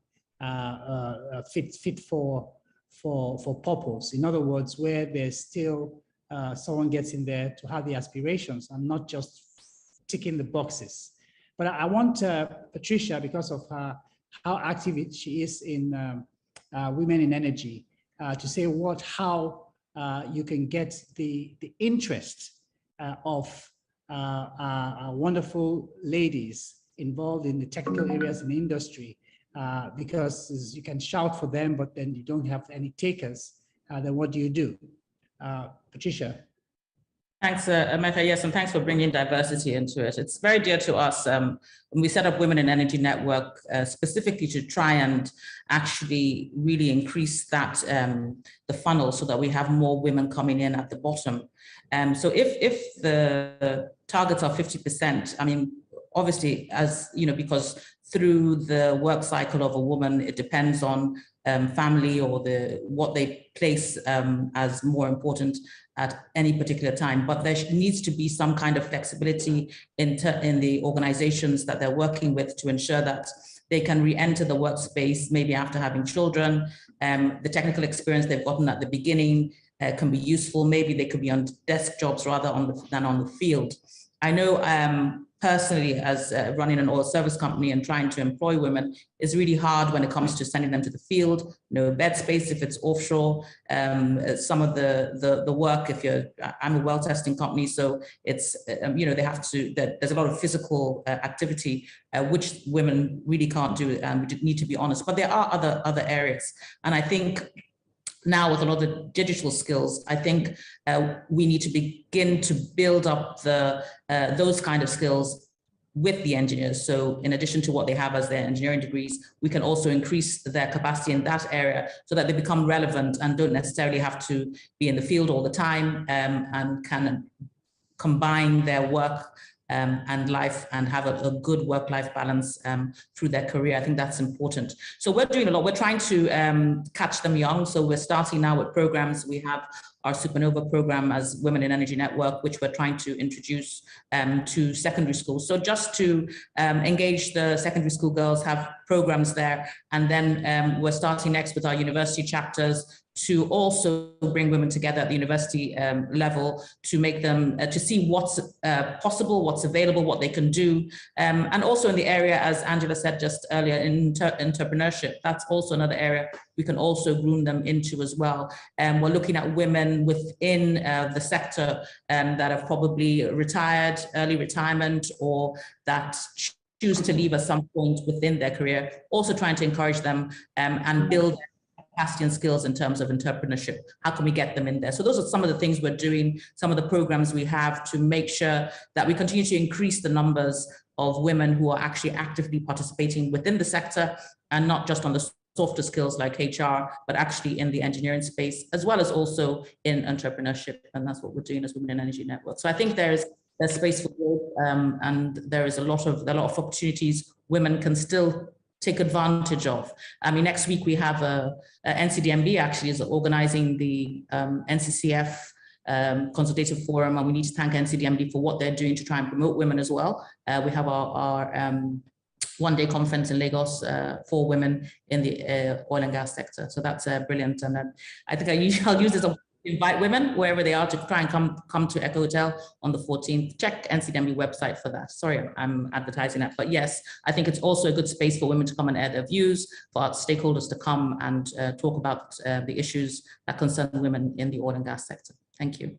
fit for purpose? In other words, where there's still someone gets in there to have the aspirations and not just ticking the boxes. But I want Patricia, because of how active she is in Women in Energy, to say how you can get the interest of wonderful ladies involved in the technical areas in the industry, because you can shout for them, but then you don't have any takers. Then what do you do? Patricia. Thanks, Emeka. Yes, and thanks for bringing diversity into it. It's very dear to us. When we set up Women in Energy Network, specifically to try and actually really increase that, the funnel, so that we have more women coming in at the bottom. So if the targets are 50%, I mean, obviously, as you know, because through the work cycle of a woman, it depends on family or what they place as more important at any particular time. But there needs to be some kind of flexibility in the organizations that they're working with to ensure that they can re-enter the workspace, maybe after having children. The technical experience they've gotten at the beginning can be useful. Maybe they could be on desk jobs rather than on the field. I know personally, as running an oil service company and trying to employ women, is really hard when it comes to sending them to the field. No bed space if it's offshore. Some of the work, I'm a well testing company, so it's they have to. There's a lot of physical activity which women really can't do, and we need to be honest. But there are other areas, and I think now with a lot of digital skills, I think we need to begin to build up those kind of skills with the engineers. So in addition to what they have as their engineering degrees, we can also increase their capacity in that area so that they become relevant and don't necessarily have to be in the field all the time, and can combine their work and life and have a good work-life balance through their career. I think that's important. So we're doing a lot. We're trying to catch them young. So we're starting now with programs. We have our Supernova program as Women in Energy Network, which we're trying to introduce to secondary schools. So just to engage the secondary school girls, have programs there. And then we're starting next with our university chapters to also bring women together at the university level to make them, to see what's possible, what's available, what they can do. And also in the area, as Angela said just earlier, in entrepreneurship, that's also another area we can also groom them into as well. We're looking at women within the sector that have probably retired, early retirement, or that choose to leave at some point within their career, also trying to encourage them and build capacity and skills in terms of entrepreneurship. How can we get them in there? So those are some of the things we're doing, some of the programs we have to make sure that we continue to increase the numbers of women who are actually actively participating within the sector, and not just on the softer skills like HR, but actually in the engineering space, as well as also in entrepreneurship. And that's what we're doing as Women in Energy Network. So I think there's space for growth, and there is a lot of opportunities women can still take advantage of. I mean, next week we have Ncdmb actually is organizing the NCCF consultative forum, and we need to thank Ncdmb for what they're doing to try and promote women as well. We have our one-day conference in Lagos for women in the oil and gas sector. So that's brilliant. And I think I'll use this to invite women wherever they are to try and come to Echo Hotel on the 14th. Check NCDMB website for that. Sorry, I'm advertising that. But yes, I think it's also a good space for women to come and air their views, for our stakeholders to come and talk about the issues that concern women in the oil and gas sector. Thank you.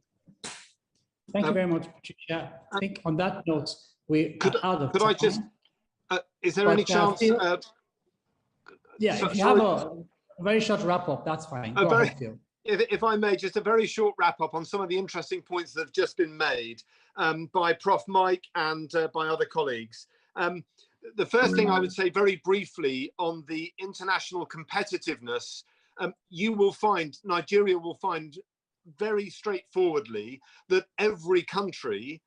Thank you very much, Patricia. I think on that note, we are out of time. Could I just, is there any chance? Yeah, if you have a very short wrap up, that's fine. Go ahead, Phil. If I may, just a very short wrap up on some of the interesting points that have just been made by Prof. Mike and by other colleagues. The first thing I would say very briefly on the international competitiveness, you will find, Nigeria will find very straightforwardly that every country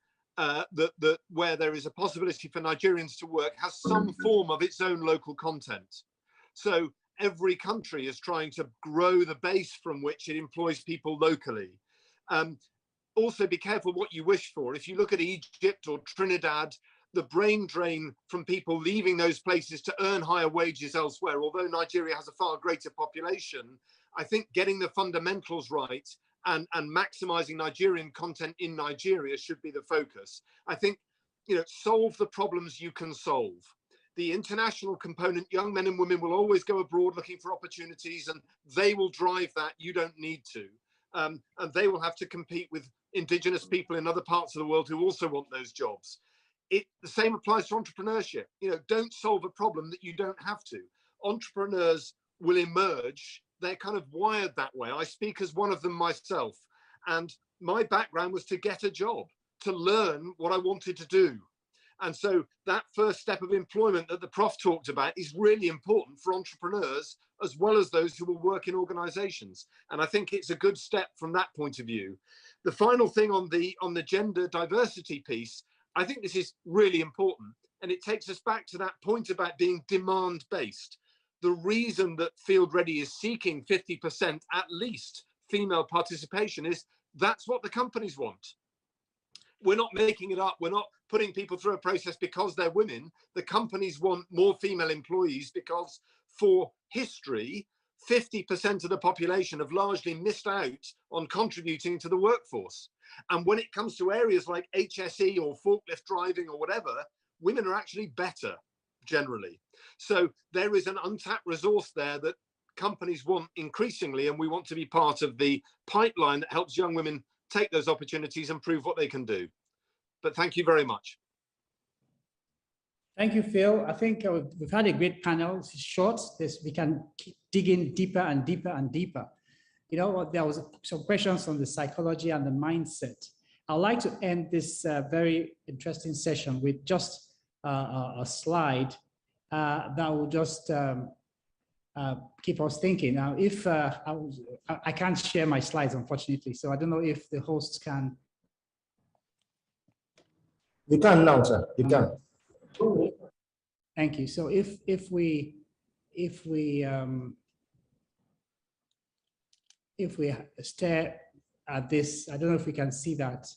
where there is a possibility for Nigerians to work has some form of its own local content. So every country is trying to grow the base from which it employs people locally. Also be careful what you wish for. If you look at Egypt or Trinidad, the brain drain from people leaving those places to earn higher wages elsewhere, although Nigeria has a far greater population, I think getting the fundamentals right and maximizing Nigerian content in Nigeria should be the focus. I think, solve the problems you can solve. The international component, young men and women will always go abroad looking for opportunities, and they will drive that. You don't need to. And they will have to compete with indigenous people in other parts of the world who also want those jobs. The same applies to entrepreneurship. Don't solve a problem that you don't have to. Entrepreneurs will emerge. They're kind of wired that way. I speak as one of them myself. And my background was to get a job, to learn what I wanted to do. And so that first step of employment that the Prof talked about is really important for entrepreneurs as well as those who will work in organizations. And I think it's a good step from that point of view. The final thing on the gender diversity piece, I think this is really important. And it takes us back to that point about being demand-based. The reason that Field Ready is seeking 50% at least female participation is that's what the companies want. We're not making it up. We're not putting people through a process because they're women. The companies want more female employees because for history, 50% of the population have largely missed out on contributing to the workforce. And when it comes to areas like HSE or forklift driving or whatever, women are actually better generally. So there is an untapped resource there that companies want increasingly, and we want to be part of the pipeline that helps young women take those opportunities and prove what they can do. But thank you very much. Thank you, Phil. I think we've had a great panel. It's short. We can keep digging deeper and deeper and deeper. You know, there was some questions on the psychology and the mindset. I'd like to end this very interesting session with just a slide that will just keep us thinking. Now, if I can't share my slides, unfortunately, so I don't know if the hosts can. You can now, sir. You can. Thank you. So if we stare at this, I don't know if we can see that.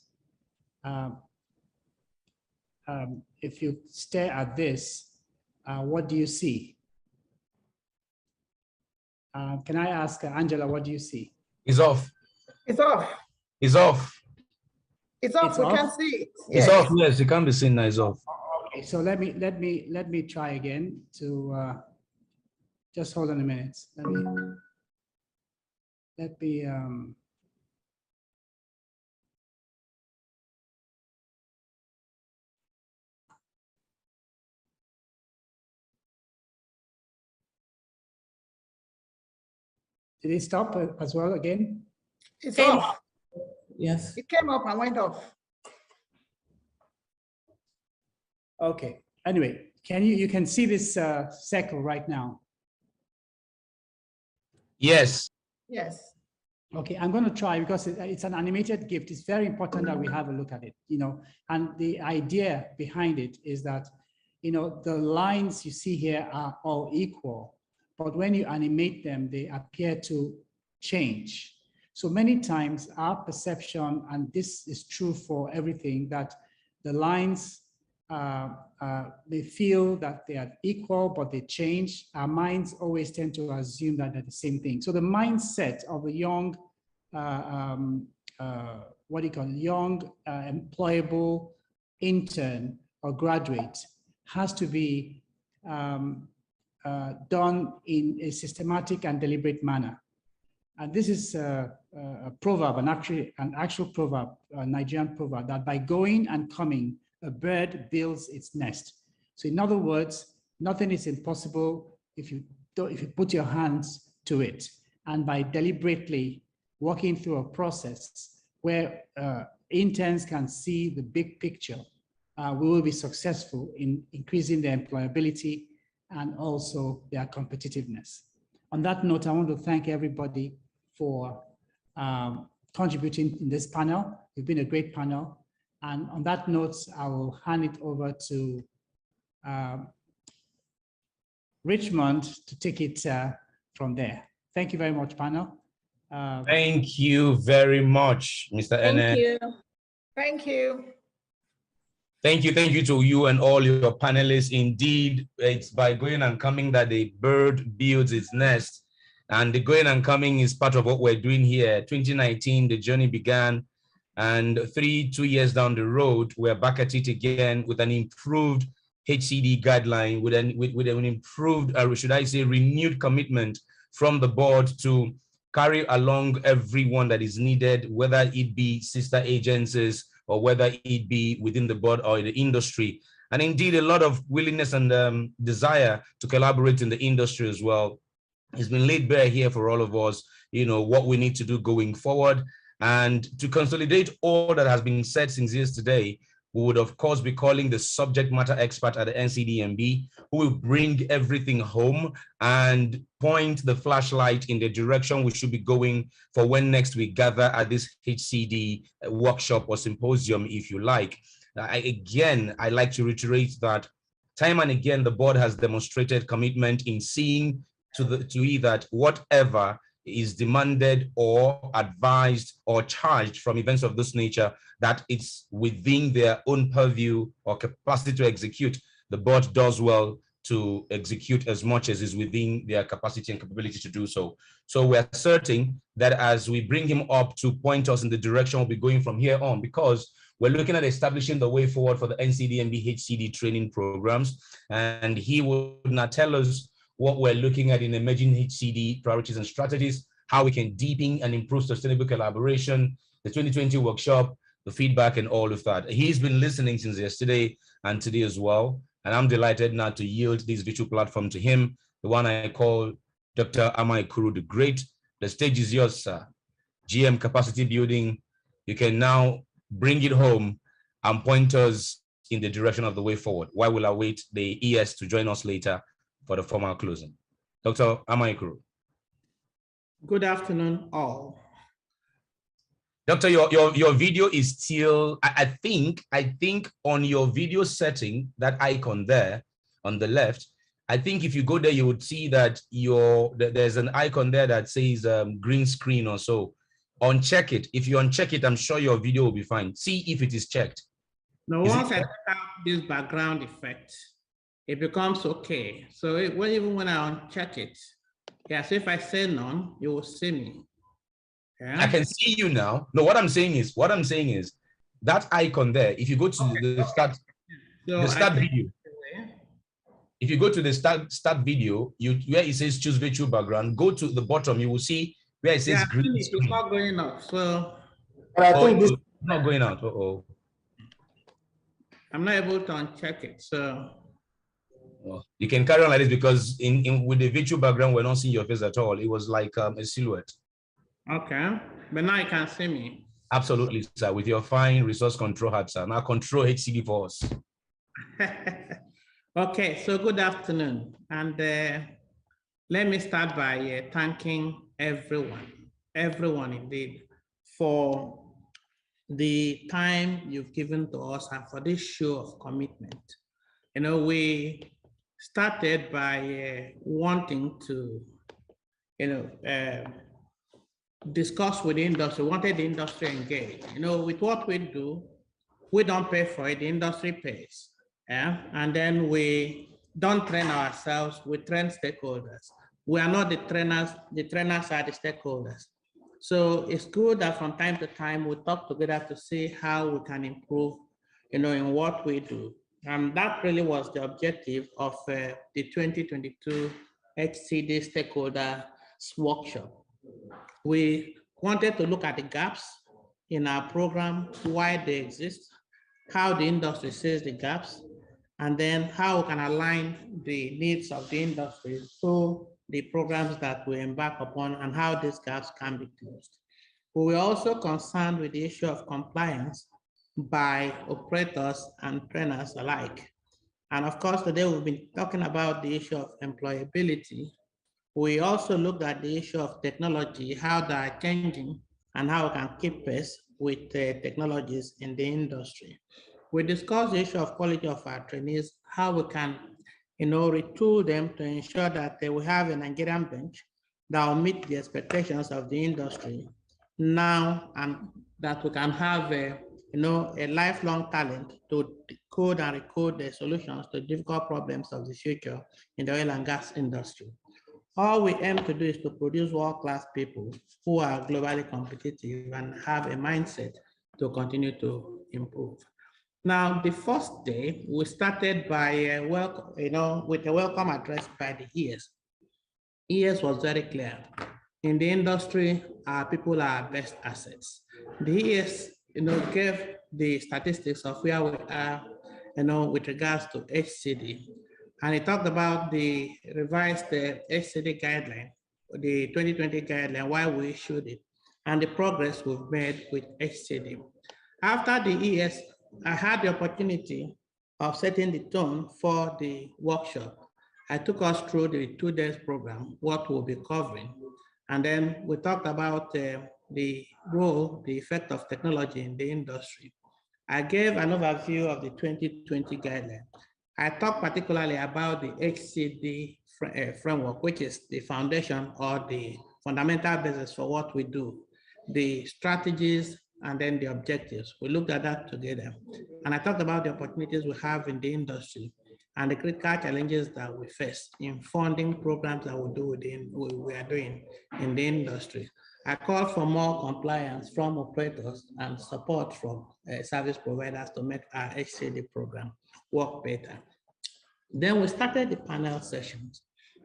If you stare at this, what do you see? Can I ask Angela, what do you see? It's off. It's off. It's off. It's off. It's We off? can see it. It's Yes. off. Yes, it can be seen now. It's off. Okay, so let me try again to just hold on a minute. Let me did it stop as well again? It's Okay. off. Yes. It came up and went off. Okay. Anyway, you can see this circle right now? Yes. Yes. Okay, I'm going to try because it's an animated gift. It's very important that we have a look at it, you know, and the idea behind it is that, you know, the lines you see here are all equal, but when you animate them, they appear to change. So many times our perception, and this is true for everything, that the lines, they feel that they are equal, but they change. Our minds always tend to assume that they're the same thing. So the mindset of a young, what do you call it, young, employable intern or graduate has to be done in a systematic and deliberate manner. And this is a proverb, an actual proverb, a Nigerian proverb, that by going and coming, a bird builds its nest. So in other words, nothing is impossible if you put your hands to it. And by deliberately working through a process where interns can see the big picture, we will be successful in increasing their employability and also their competitiveness. On that note, I want to thank everybody for contributing in this panel. It's been a great panel. And on that note, I will hand it over to Richmond to take it from there. Thank you very much, panel. Thank you very much, Mr. Ene. Thank you. Thank you. Thank you to you and all your panelists. Indeed, it's by going and coming that the bird builds its nest. And the going and coming is part of what we're doing here. 2019, the journey began. And 2 years down the road, we're back at it again with an improved HCD guideline, with an improved, or should I say, renewed commitment from the board to carry along everyone that is needed, whether it be sister agencies or whether it be within the board or in the industry. And indeed, a lot of willingness and desire to collaborate in the industry as well. It's been laid bare here for all of us, you know, what we need to do going forward. And to consolidate all that has been said since yesterday, we would of course be calling the subject matter expert at the Ncdmb, who will bring everything home and point the flashlight in the direction we should be going for when next we gather at this HCD workshop or symposium, if you like. I like to reiterate that time and again, the board has demonstrated commitment in seeing to it that whatever is demanded or advised or charged from events of this nature, that it's within their own purview or capacity to execute, the board does well to execute as much as is within their capacity and capability to do so. So we're asserting that as we bring him up to point us in the direction we'll be going from here on, because we're looking at establishing the way forward for the Ncdmb HCD training programs, and he will now tell us what we're looking at in emerging HCD priorities and strategies, how we can deepen and improve sustainable collaboration, the 2020 workshop, the feedback, and all of that. He's been listening since yesterday and today as well. And I'm delighted now to yield this virtual platform to him, the one I call Dr. Amaikuru the Great. The stage is yours, sir. GM capacity building. You can now bring it home and point us in the direction of the way forward. While we'll await the ES to join us later for the formal closing. Dr. Amaikuru. Good afternoon, all. Doctor, your video is still, I think on your video setting, that icon there on the left, I think if you go there, you would see that there's an icon there that says green screen or so. Uncheck it. If you uncheck it, I'm sure your video will be fine. See if it is checked. Now, once I take out this background effect, it becomes okay. So even when I uncheck it, yes, if I say none, you will see me. Yeah. I can see you now. No, what I'm saying is that icon there, if you go to the start video, if you go to the start video, where it says choose virtual background, go to the bottom, you will see where it says green. It's not going up. So I think this is not going out. I'm not able to uncheck it. So you can carry on like this, because with the virtual background, we're not seeing your face at all. It was like a silhouette. Okay, but now you can see me. Absolutely, sir. With your fine resource control hat, sir. Now control HCD for us. Okay, so good afternoon. And let me start by thanking everyone indeed, for the time you've given to us and for this show of commitment. You know, we started by wanting to, discuss with the industry, wanted the industry engaged. You know, with what we do, we don't pay for it, the industry pays. Yeah, and then we don't train ourselves, we train stakeholders. We are not the trainers are the stakeholders. So it's good that from time to time we talk together to see how we can improve, in what we do. And that really was the objective of the 2022 HCD Stakeholders Workshop. We wanted to look at the gaps in our program, why they exist, how the industry sees the gaps, and then how we can align the needs of the industry to the programs that we embark upon and how these gaps can be closed. We were also concerned with the issue of compliance by operators and trainers alike. And of course, today we've been talking about the issue of employability. We also looked at the issue of technology, how they are changing and how we can keep pace with technologies in the industry. We discussed the issue of quality of our trainees, how we can, retool them to ensure that they will have a Nigerian bench that will meet the expectations of the industry now, and that we can have a lifelong talent to code and recode the solutions to difficult problems of the future in the oil and gas industry. All we aim to do is to produce world-class people who are globally competitive and have a mindset to continue to improve. Now, the first day, we started by with a welcome address by the ES. ES was very clear. In the industry, our people are our best assets. The ES, gave the statistics of where we are, with regards to HCD. And he talked about the revised HCD guideline, the 2020 guideline, why we issued it, and the progress we've made with HCD. After the ES, I had the opportunity of setting the tone for the workshop. I took us through the 2 days program, what we'll be covering. And then we talked about the role, the effect of technology in the industry. I gave an overview of the 2020 guideline. I talked particularly about the HCD framework, which is the foundation or the fundamental basis for what we do, the strategies, and then the objectives. We looked at that together. And I talked about the opportunities we have in the industry. and the critical challenges that we face in funding programs that we are doing in the industry. I call for more compliance from operators and support from service providers to make our HCD program work better. Then we started the panel sessions.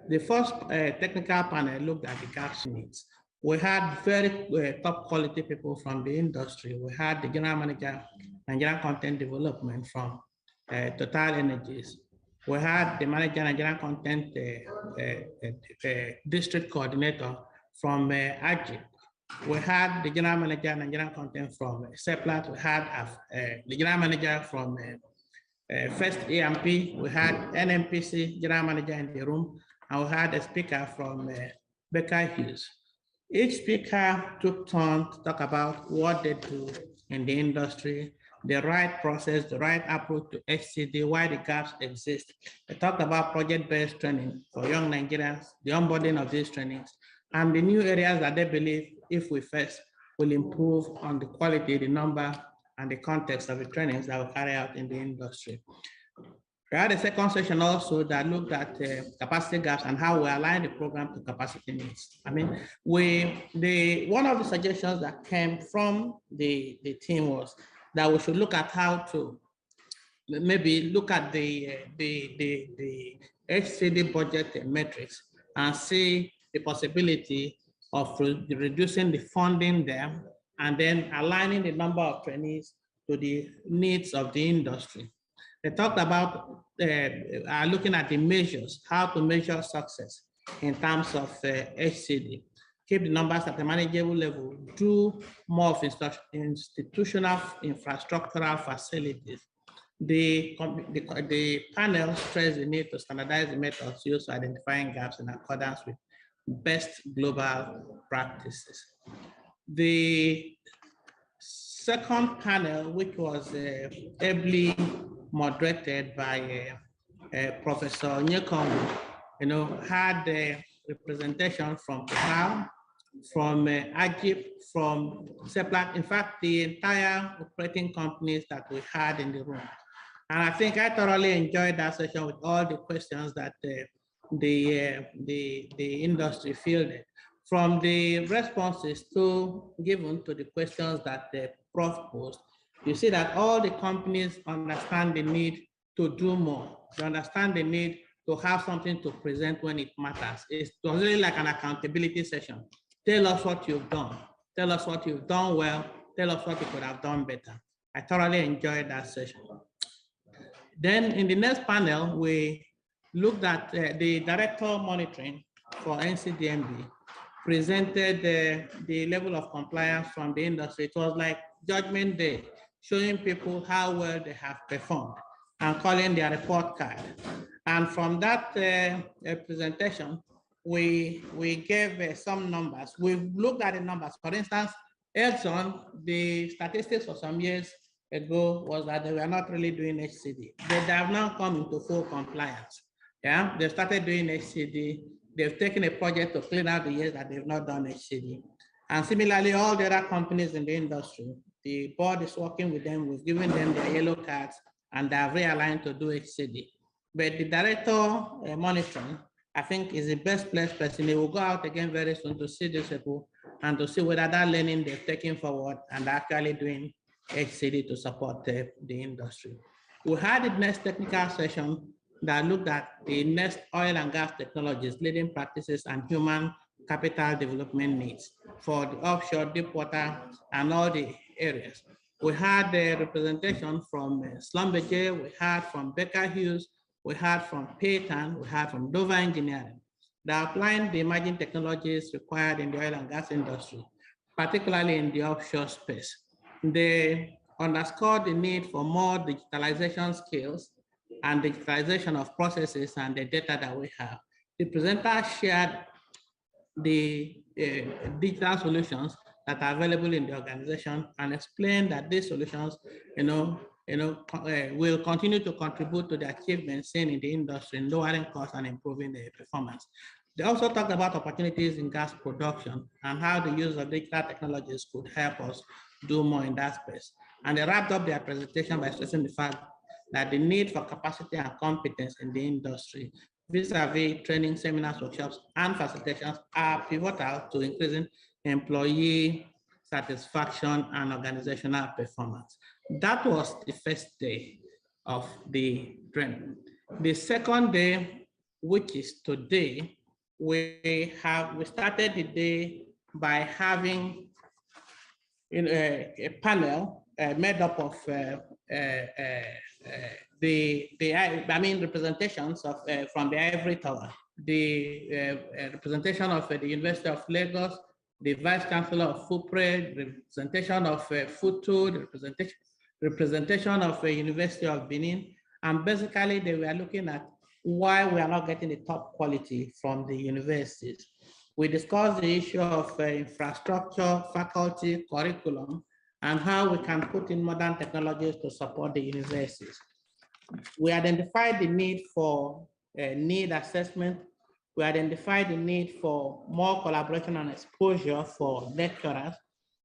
The first technical panel looked at the gaps needs. We had very top quality people from the industry. We had the general manager, Nigerian content development from Total Energies. We had the manager, Nigerian content district coordinator from Hcd. We had the general manager, Nigerian content from Seplat. We had the general manager from First AMP. We had NMPC general manager in the room, and we had a speaker from Baker Hughes. Each speaker took turn to talk about what they do in the industry, the right process, the right approach to HCD, why the gaps exist. They talked about project-based training for young Nigerians, the onboarding of these trainings, and the new areas that they believe if we first will improve on the quality, the number, and the context of the trainings that we carry out in the industry. We had a second session also that looked at capacity gaps and how we align the program to capacity needs. I mean, one of the suggestions that came from the team was that we should look at how to maybe look at the HCD budget metrics and see the possibility of reducing the funding there and then aligning the number of trainees to the needs of the industry. They talked about looking at the measures, how to measure success in terms of HCD, keep the numbers at a manageable level, do more of institutional infrastructural facilities. The panel stressed the need to standardize the methods used for identifying gaps in accordance with best global practices. The second panel, which was ably moderated by Professor Nyekongu, had a representation from PAL, from Hcd, from Seplat, in fact, the entire operating companies that we had in the room. And I think I thoroughly enjoyed that session with all the questions that the industry fielded. From the responses given to the questions that the Prof posed, you see that all the companies understand the need to do more. They understand the need to have something to present when it matters. It was really like an accountability session. Tell us what you've done. Tell us what you've done well. Tell us what you could have done better. I thoroughly enjoyed that session. Then in the next panel, we looked at the director monitoring for Ncdmb, presented the level of compliance from the industry. It was like Judgment Day, showing people how well they have performed and calling their report card. And from that presentation, we gave some numbers. We looked at the numbers. For instance, Elson, the statistics for some years ago was that they were not really doing HCD. They have now come into full compliance. Yeah, they started doing HCD. They've taken a project to clean out the years that they've not done HCD. And similarly, all the other companies in the industry, the board is working with them. We've given them their yellow cards and they are realigned to do HCD. But the director monitoring, I think, is the best placed person. They will go out again very soon to see these people and to see whether that learning they're taking forward and actually doing HCD to support the industry. We had the next technical session that looked at the next oil and gas technologies, leading practices, and human capital development needs for the offshore, deep water, and all the areas. We had a representation from Schlumberger, we had from Baker Hughes, we had from Payton, we had from Dover Engineering. They outlined the emerging technologies required in the oil and gas industry, particularly in the offshore space. They underscored the need for more digitalization skills and digitalization of processes and the data that we have. The presenter shared the digital solutions that are available in the organization and explained that these solutions will continue to contribute to the achievements seen in the industry in lowering costs and improving the performance. They also talked about opportunities in gas production and how the use of digital technologies could help us do more in that space. And they wrapped up their presentation by stressing the fact that the need for capacity and competence in the industry vis-a-vis training, seminars, workshops, and facilitations are pivotal to increasing employee satisfaction and organizational performance. That was the first day of the training. The second day, which is today, we started the day by having a panel made up of representations of from the Ivory Tower, the representation of the University of Lagos, the Vice Chancellor of FUPRE, representation of FUTU, the representation of the University of Benin, and basically they were looking at why we are not getting the top quality from the universities. We discussed the issue of infrastructure, faculty, curriculum, and how we can put in modern technologies to support the universities. We identified the need for need assessment. We identified the need for more collaboration and exposure for lecturers.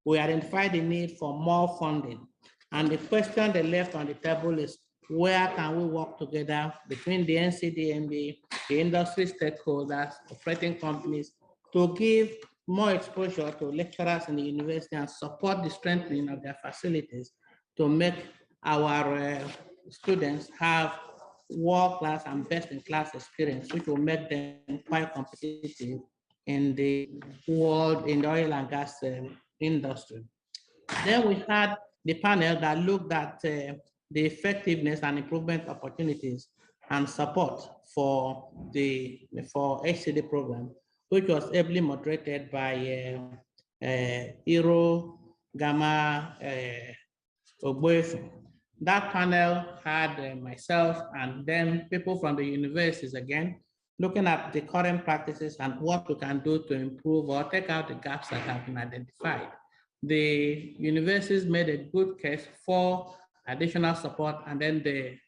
We identified the need for more funding. And the question they left on the table is, where can we work together between the Ncdmb, the industry stakeholders, operating companies, to give more exposure to lecturers in the university and support the strengthening of their facilities to make our students have world-class and best-in-class experience, which will make them quite competitive in the world, in the oil and gas industry. Then we had the panel that looked at the effectiveness and improvement opportunities and support for the HCD program, which was ably moderated by Iro Gama Ogboefu. That panel had myself and then people from the universities again, looking at the current practices and what we can do to improve or take out the gaps that have been identified. The universities made a good case for additional support, and then they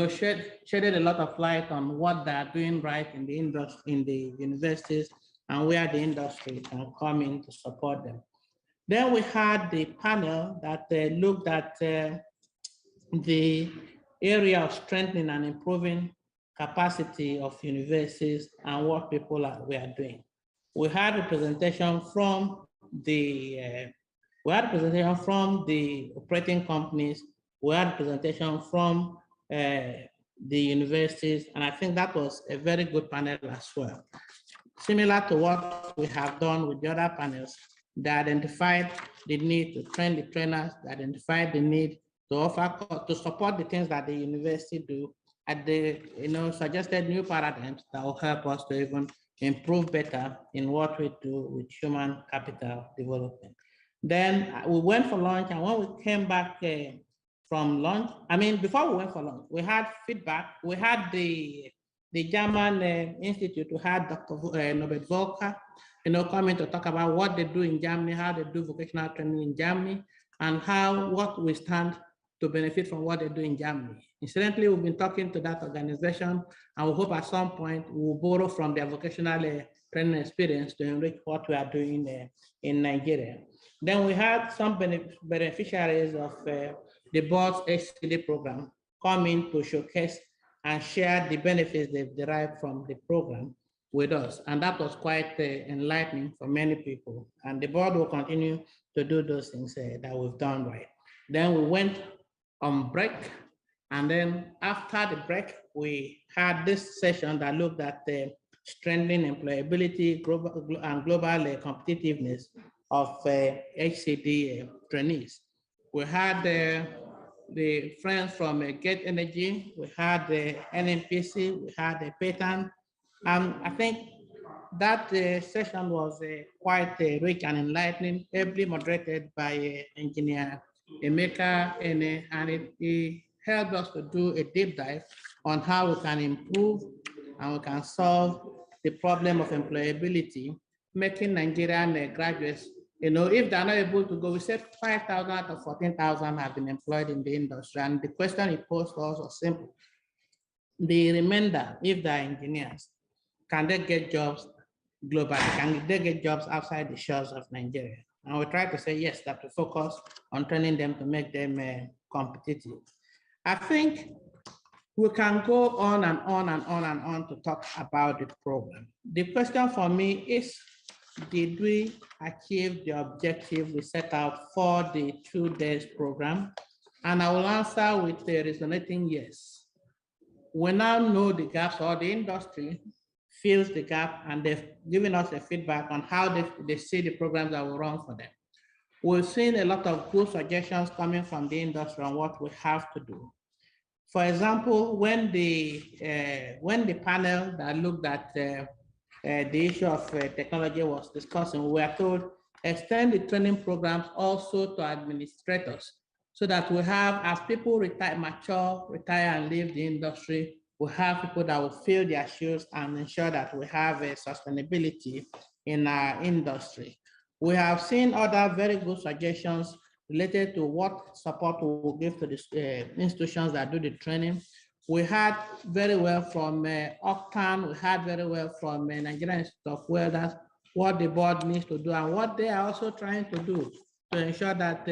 shedded a lot of light on what they are doing right in the industry, in the universities, and where the industry can come in to support them. Then we had the panel that looked at the area of strengthening and improving capacity of universities and what people were doing. We had representation from the operating companies. We had representation from the universities, and I think that was a very good panel as well. Similar to what we have done with the other panels, they identified the need to train the trainers, they identified the need to offer, to support the things that the university do, and they suggested new paradigms that will help us to even improve better in what we do with human capital development. Then we went for lunch, and when we came back from lunch, before we went for lunch, we had feedback. We had the German Institute, we had Dr. Norbert Volker, coming to talk about what they do in Germany, how they do vocational training in Germany, and what we stand to benefit from what they do in Germany. Incidentally, we've been talking to that organization, and we hope at some point we'll borrow from their vocational training experience to enrich what we are doing in Nigeria. Then we had some beneficiaries of the board's HCD program come in to showcase and share the benefits they've derived from the program with us. And that was quite enlightening for many people. And the board will continue to do those things that we've done right. Then we went on break. And then after the break, we had this session that looked at strengthening employability and global competitiveness of HCD trainees. We had the friends from Get Energy, we had the NNPC, we had the patent. I think that session was quite rich and enlightening, ably moderated by Engineer Emeka, and it helped us to do a deep dive on how we can improve and we can solve the problem of employability, making Nigerian graduates, if they're not able to go, we said 5,000 out of 14,000 have been employed in the industry. And the question it posed to us was simple. The remainder, if they're engineers, can they get jobs globally? Can they get jobs outside the shores of Nigeria? And we try to say yes, that we focus on training them to make them competitive. I think We can go on and on and on and on to talk about the program. The question for me is, did we achieve the objective we set out for the 2 days program? And I will answer with a resonating yes. We now know the gaps, or the industry fills the gap, and they've given us a feedback on how they see the programs that will run for them. We've seen a lot of good suggestions coming from the industry on what we have to do. For example, when the panel that looked at the issue of technology was discussing, we were told extend the training programs also to administrators, so that we have, as people retire and leave the industry, we have people that will fill their shoes and ensure that we have a sustainability in our industry. We have seen other very good suggestions related to what support we will give to the institutions that do the training. We had very well from Octan, we had very well from Nigerian Institute of Welders, what the board needs to do and what they are also trying to do to ensure that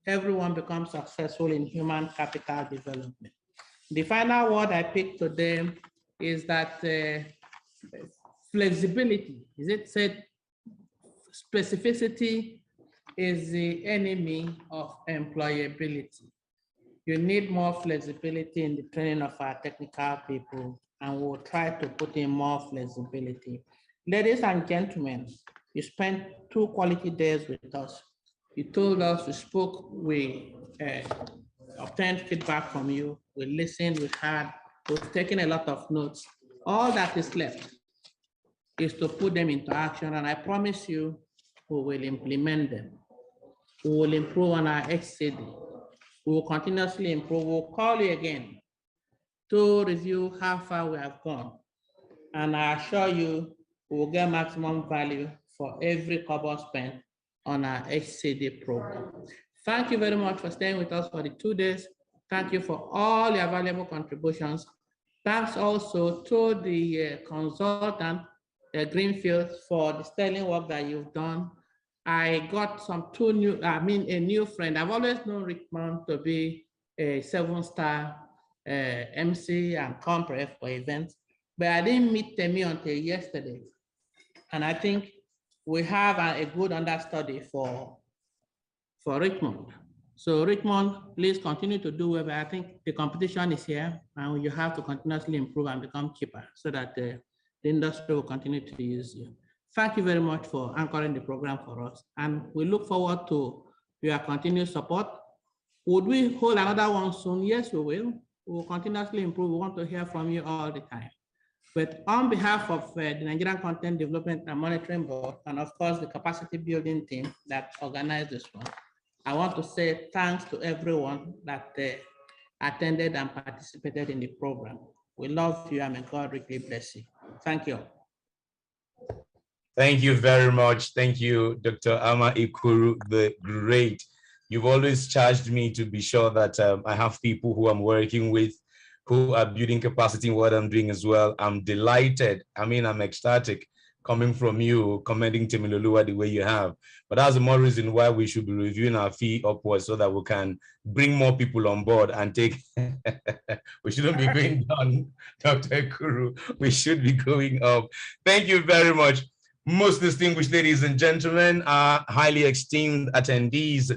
everyone becomes successful in human capital development. The final word I picked today is that flexibility. Is it said specificity is the enemy of employability? You need more flexibility in the training of our technical people, and we'll try to put in more flexibility. Ladies and gentlemen, you spent 2 quality days with us. You told us, we spoke, we obtained feedback from you, we listened, we heard, we've taken a lot of notes. All that is left is to put them into action, and I promise you, we will implement them. We will improve on our HCD. We will continuously improve. We'll call you again to review how far we have gone. And I assure you, we will get maximum value for every kobo spent on our HCD program. Thank you very much for staying with us for the 2 days. Thank you for all your valuable contributions. Thanks also to the consultant, Greenfield, for the sterling work that you've done. I got a new friend. I've always known Rickman to be a 7-star MC and compere for events, but I didn't meet Temi until yesterday. And I think we have a good understudy for Richmond. So Richmond, please continue to do well, but I think the competition is here and you have to continuously improve and become cheaper so that the industry will continue to use you. Thank you very much for anchoring the program for us. And we look forward to your continued support. Would we hold another one soon? Yes, we will. We will continuously improve. We want to hear from you all the time. But on behalf of the Nigerian Content Development and Monitoring Board, and of course, the capacity building team that organized this one, I want to say thanks to everyone that attended and participated in the program. We love you and may God richly bless you. Thank you. Thank you very much. Thank you, Dr. Ama Ikuru, the great. You've always charged me to be sure that I have people who I'm working with who are building capacity in what I'm doing as well. I'm delighted. I mean, I'm ecstatic coming from you, commending Temiloluwa the way you have. But that's the more reason why we should be reviewing our fee upwards so that we can bring more people on board and take, we shouldn't be going down, Dr. Ikuru. We should be going up. Thank you very much. Most distinguished ladies and gentlemen, highly esteemed attendees,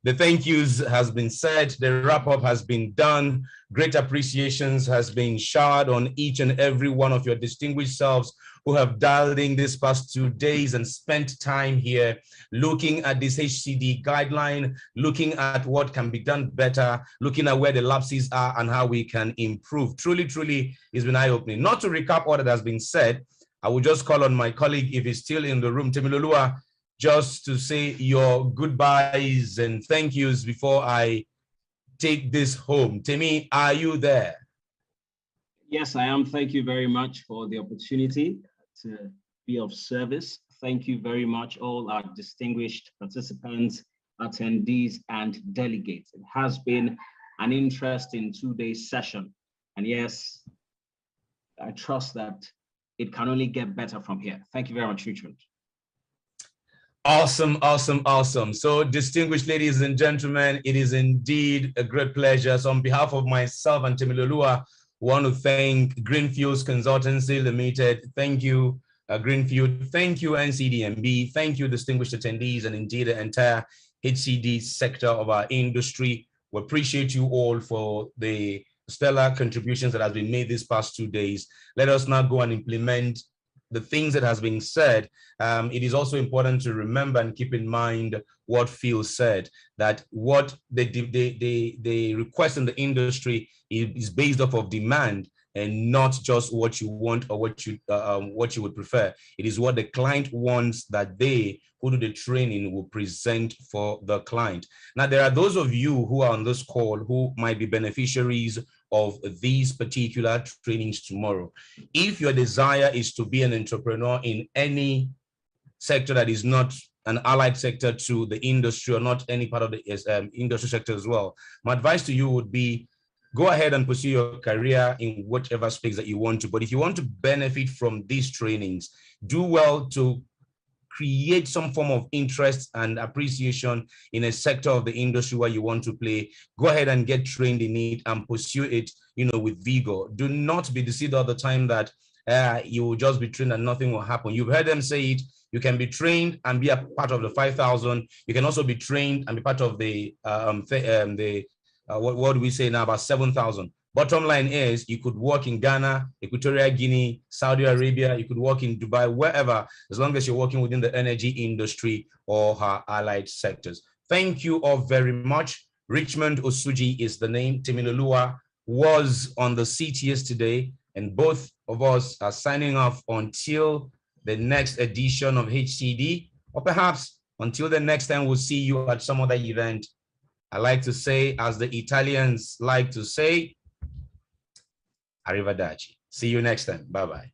the thank yous has been said, the wrap up has been done, great appreciations has been showered on each and every one of your distinguished selves who have dialed in this past 2 days and spent time here looking at this HCD guideline, looking at what can be done better, looking at where the lapses are and how we can improve. Truly, truly, it's been eye-opening. Not to recap all that has been said, I will just call on my colleague, if he's still in the room, Temiloluwa, just to say your goodbyes and thank yous before I take this home. Temi, are you there? Yes, I am. Thank you very much for the opportunity to be of service. Thank you very much, all our distinguished participants, attendees, and delegates. It has been an interesting 2-day session. And yes, I trust that it can only get better from here. Thank you very much, Richard. Awesome, awesome, awesome. So distinguished ladies and gentlemen, it is indeed a great pleasure. So on behalf of myself and Temiloluwa, We want to thank Greenfields Consultancy Limited. Thank you, Greenfield. Thank you, Ncdmb. Thank you, distinguished attendees, and indeed the entire HCD sector of our industry. We appreciate you all for the stellar contributions that has been made these past 2 days. Let us now go and implement the things that has been said. It is also important to remember and keep in mind what Phil said, that what the request in the industry is based off of demand and not just what you want or what you would prefer. It is what the client wants that they who do the training will present for the client. Now, there are those of you who are on this call who might be beneficiaries of these particular trainings tomorrow. If your desire is to be an entrepreneur in any sector that is not an allied sector to the industry or not any part of the industry sector as well, my advice to you would be go ahead and pursue your career in whatever space that you want to. But if you want to benefit from these trainings, do well to create some form of interest and appreciation in a sector of the industry where you want to play. Go ahead and get trained in it and pursue it, with vigor. Do not be deceived all the time that you will just be trained and nothing will happen. You've heard them say it. You can be trained and be a part of the 5,000. You can also be trained and be part of the what do we say now, about 7,000. Bottom line is you could work in Ghana, Equatorial Guinea, Saudi Arabia, you could work in Dubai, wherever, as long as you're working within the energy industry or her allied sectors. Thank you all very much. Richmond Osuji is the name. Temilolua was on the seat yesterday, and both of us are signing off until the next edition of HCD, or perhaps until the next time we'll see you at some other event. I like to say, as the Italians like to say, arrivederci. See you next time. Bye-bye.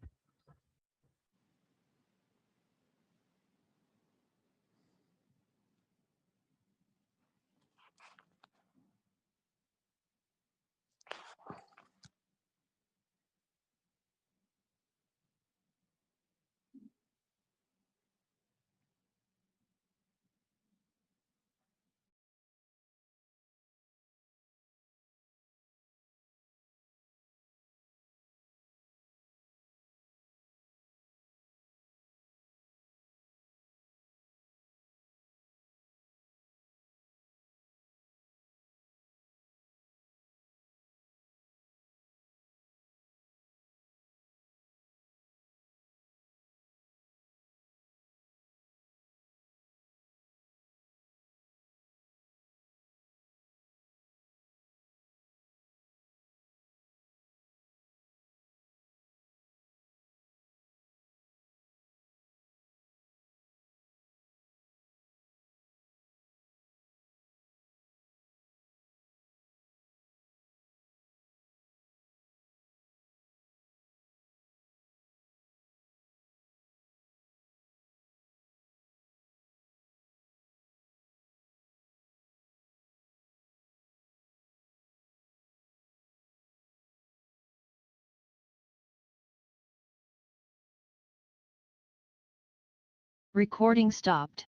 Recording stopped.